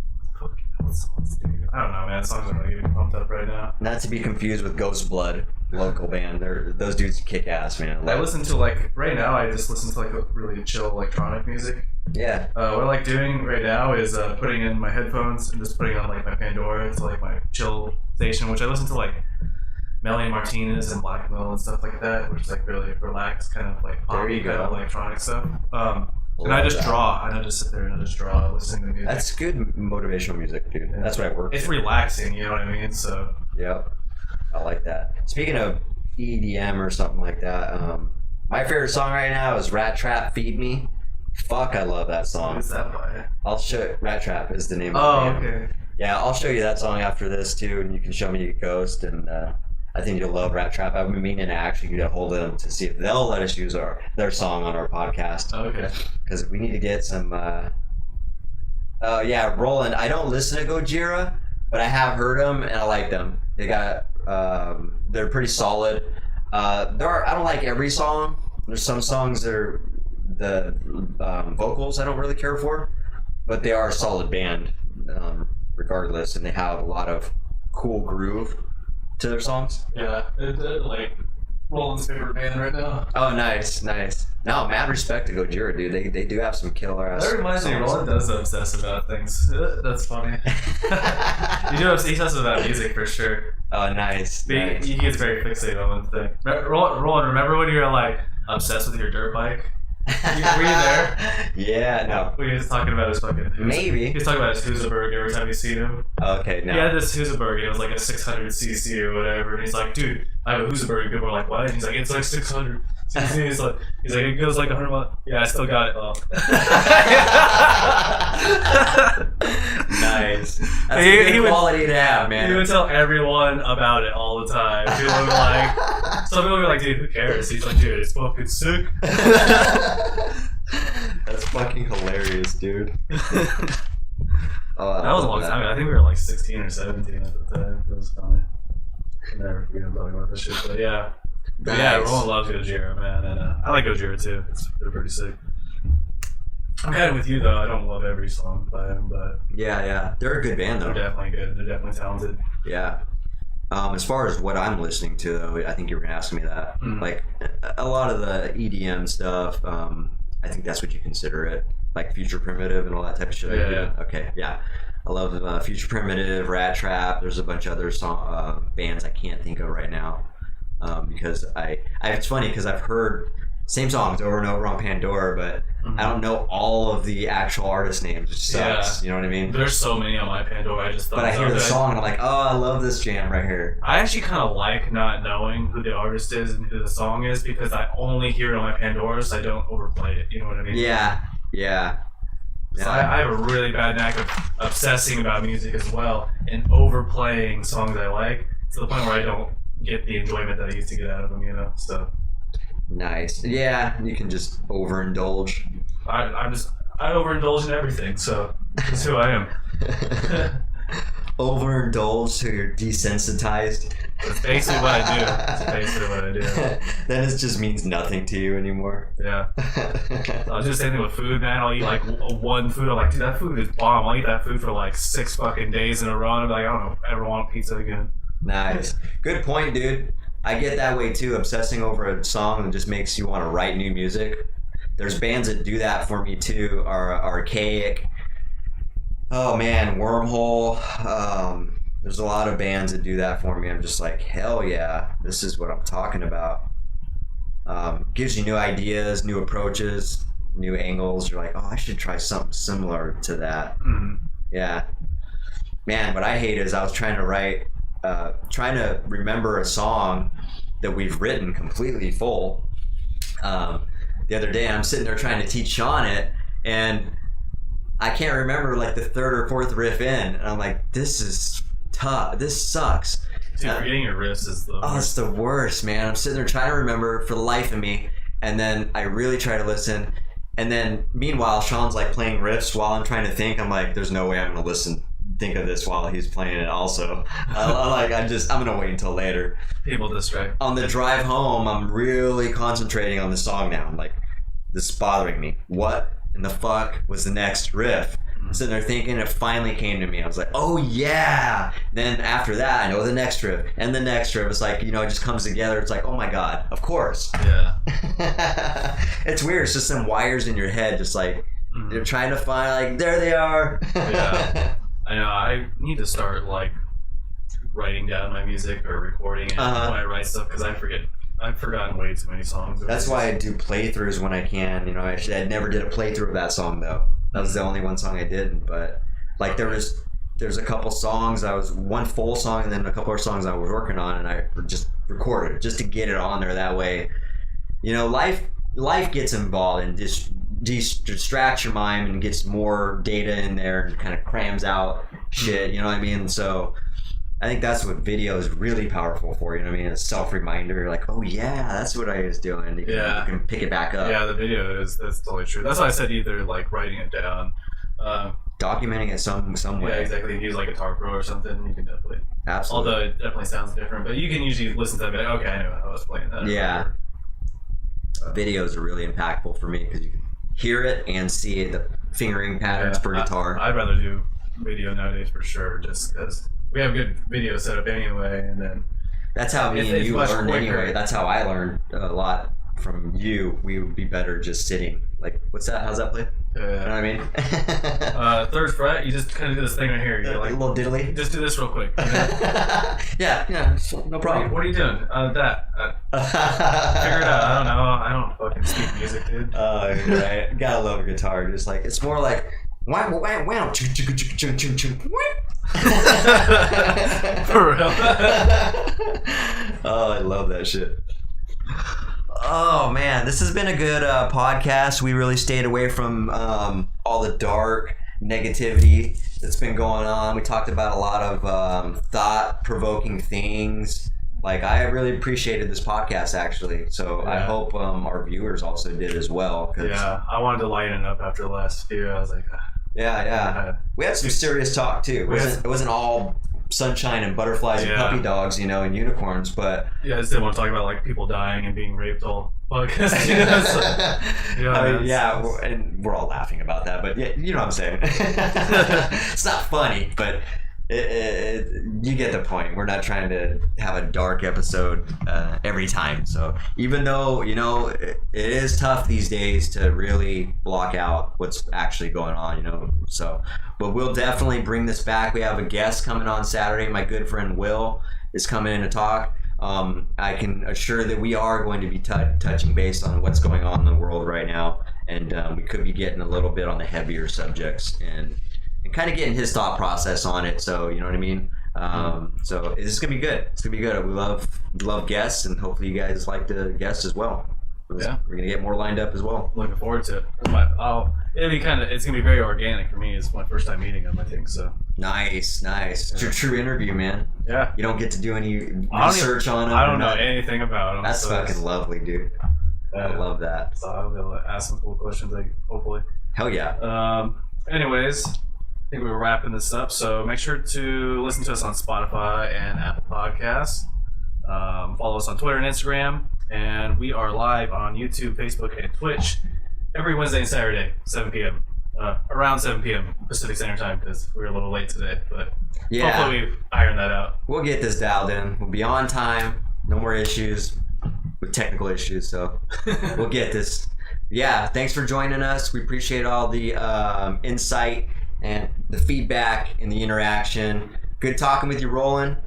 I don't know, man. Songs are really getting pumped up right now. Not to be confused with Ghost Blood, local band. Those dudes kick ass, man. I listen to right now. I just listen to really chill electronic music. Yeah. What I doing right now is putting in my headphones and just putting on my Pandora to my chill station, which I listen to Melanie Martinez and Black Mill and stuff like that, which is like really relaxed, kind of like There poppy you kind go. of electronic stuff. And I Love just that. draw. I just sit there and I just draw, listening to music. That's good motivational music, dude. Yeah. That's what I work. It's with. relaxing, you know what I mean? So Yep. I like that. Speaking of EDM or something like that, my favorite song right now is Rat Trap Feed Me. Fuck, I love that song. what's that by? I'll show Rat Trap is the name Oh, of the band. okay. Yeah, I'll show you that song after this too, and you can show me Ghost, and I think you'll love Rat Trap. I've been meaning to actually get a hold of them to see if they'll let us use their song on our podcast, Okay. because we need to get some. Yeah, Roland. I don't listen to Gojira, but I have heard them and I like them. They got they're pretty solid. I don't like every song. There's some songs that are the vocals I don't really care for, but they are a solid band regardless, and they have a lot of cool groove to their songs. Yeah, it's like Roland's favorite band right now. Oh, nice. No, mad respect to Gojira, dude. They do have some killer ass. That reminds me, songs. Roland does obsess about things. That's funny. He obsesses about music for sure. Oh, nice. He gets very fixated on one thing. Roland, remember when you were like obsessed with your dirt bike? Were you there? Yeah, no. When he was talking about his fucking... Maybe. He was talking about his Husaberg every time you see him. Okay, no. He had this Husaberg, it was like a 600cc or whatever, and he's like, dude, I have a Husaberg. People are like, what? And he's like, it's like 600cc. He's like, it goes like 100 miles. Yeah, I still got it. Oh. Nice. That's a good quality to have, man. He would tell everyone about it all the time. People would be like, some people would be like, dude, who cares? He's like, dude, it's fucking sick. That's fucking hilarious, dude. Oh, That was a long time ago. I think we were like 16 or 17 at the time. It was funny. I'll never forget talking about this shit, but yeah. But yeah, Nice. Roland loves Gojira, man, and I like Gojira too. They're pretty sick. I'm kind of with you though. I don't love every song by them, but Yeah. They're a good band, they're though. definitely good. They're definitely talented. Yeah. As far as what I'm listening to, though, I think you were gonna ask me that. Mm. Like a lot of the EDM stuff, I think that's what you consider it, like Future Primitive and all that type of shit. Yeah. Okay. Yeah. I love Future Primitive, Rat Trap. There's a bunch of other bands I can't think of right now, because it's funny because I've heard same songs over and over on Pandora, but I don't know all of the actual artist names, which sucks. You know what I mean? There's so many on my Pandora. I just thought. But I hear the song and I'm like, oh, I love this jam right here. I actually kind of like not knowing who the artist is and who the song is because I only hear it on my Pandora, so I don't overplay it. You know what I mean? Yeah. So I have a really bad knack of obsessing about music as well and overplaying songs I like to the point where I don't get the enjoyment that I used to get out of them, you know? So Nice. Yeah, you can just overindulge. I overindulge in everything, so that's who I am. Overindulge so you're desensitized. That's basically what I do. That's basically what I do. Then it just means nothing to you anymore. Yeah. I'll do the same thing with food, man. I'll eat like one food. I'm like, dude, that food is bomb. I'll eat that food for like 6 fucking days in a row. And I'm like, I don't know, ever want pizza again. Nice. Good point, dude. I get that way too. Obsessing over a song that just makes you want to write new music. There's bands that do that for me too. Archaic. Oh man, Wormhole. There's a lot of bands that do that for me. I'm just like, hell yeah, this is what I'm talking about. Gives you new ideas, new approaches, new angles. You're like, oh, I should try something similar to that. Mm-hmm. Yeah. Man, what I hate is I was trying to remember a song that we've written completely full. The other day, I'm sitting there trying to teach Sean it, and I can't remember like the third or fourth riff in, and I'm like, this is tough. This sucks. Dude, forgetting your riffs is the Oh, it's the worst, man. I'm sitting there trying to remember for the life of me, and then I really try to listen, and then meanwhile, Sean's like playing riffs while I'm trying to think. I'm like, there's no way I'm gonna think of this while he's playing it also. I'm gonna wait until later. people distract. On the drive home, I'm really concentrating on the song now. I'm like, this is bothering me. What in the fuck was the next riff? I'm sitting there thinking, it finally came to me. I was like, oh yeah. Then after that, I know the next riff and the next riff. It's like, it just comes together. It's like, oh my God, of course. Yeah. It's weird. It's just some wires in your head, just like, you're trying to find, like, there they are. Yeah. I know. I need to start like writing down my music or recording it when I write stuff because I forget. I've forgotten way too many songs. That's why I do playthroughs when I can. You know, I never did a playthrough of that song though. That was the only one song I did. But like there's a couple songs. I was one full song and then a couple of songs I was working on, and I just recorded it just to get it on there. That way, you know, life gets involved and just distracts your mind and gets more data in there and kind of crams out shit. You know what I mean? So I think that's what video is really powerful for. You know what I mean? A self-reminder, like, oh yeah, that's what I was doing. You can pick it back up. Yeah, the video that's totally true. That's why I said either like writing it down, documenting it some way. Yeah, exactly. Use like Guitar Pro or something. You can definitely. Absolutely. Although it definitely sounds different, but you can usually listen to that and be like, okay, I know how I was playing that. Yeah. Videos are really impactful for me because you can hear it and see the fingering patterns per guitar. I'd rather do video nowadays for sure, just because we have good video set up anyway, and then that's how me and you learned anyway. That's how I learned a lot from you. We would be better just sitting. Like, what's that? How's that play? You know what I mean? Third fret, you just kind of do this thing right here. You're like, a little diddly. Just do this real quick. You know? yeah, no problem. What are you doing? That. Figure it out. I don't know. I don't fucking speak music, dude. Oh, right. Gotta love a guitar. Just like, it's more like, wow. For real. Oh, I love that shit. Oh man, this has been a good podcast. We really stayed away from all the dark negativity that's been going on. We talked about a lot of thought-provoking things. Like, I really appreciated this podcast, actually. So I hope our viewers also did as well. Yeah, I wanted to lighten it up after the last few. I was like, yeah. We had some serious talk too. It wasn't all sunshine and butterflies and puppy dogs, you know, and unicorns, but I just didn't want to talk about like people dying and being raped all podcast. You know, so, and we're all laughing about that, but yeah, you know what I'm saying. It's not funny, but you get the point. We're not trying to have a dark episode every time. So even though, you know, it is tough these days to really block out what's actually going on, you know. So, but we'll definitely bring this back. We have a guest coming on Saturday. My good friend Will is coming in to talk. I can assure that we are going to be touching base on what's going on in the world right now, and we could be getting a little bit on the heavier subjects and kind of getting his thought process on it. So, you know what I mean? So this is gonna be good. It's gonna be good. We love guests, and hopefully you guys like the guests as well. Yeah, we're gonna get more lined up as well. Looking forward to it. It's gonna be very organic for me. It's my first time meeting them, I think. So nice. It's your true interview, man. Yeah. You don't get to do any research on them. I don't know anything about them. That's fucking lovely, dude. I love that. So I'll be able to ask some cool questions, hopefully. Hell yeah. Anyways, I think we're wrapping this up. So make sure to listen to us on Spotify and Apple Podcasts. Follow us on Twitter and Instagram. And we are live on YouTube, Facebook, and Twitch every Wednesday and Saturday, 7 p.m. Around 7 p.m. Pacific Standard Time, because we were a little late today. But hopefully we iron that out. We'll get this dialed in. We'll be on time. No more issues with technical issues. So we'll get this. Yeah, thanks for joining us. We appreciate all the insight and the feedback and the interaction. Good talking with you, Roland.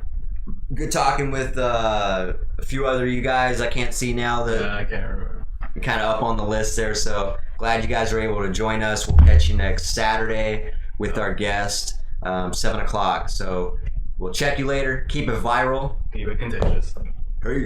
Good talking with a few other you guys I can't see now. I can't remember. Kind of up on the list there, so glad you guys were able to join us. We'll catch you next Saturday with our guest, 7 o'clock. So we'll check you later. Keep it viral. Keep it contagious.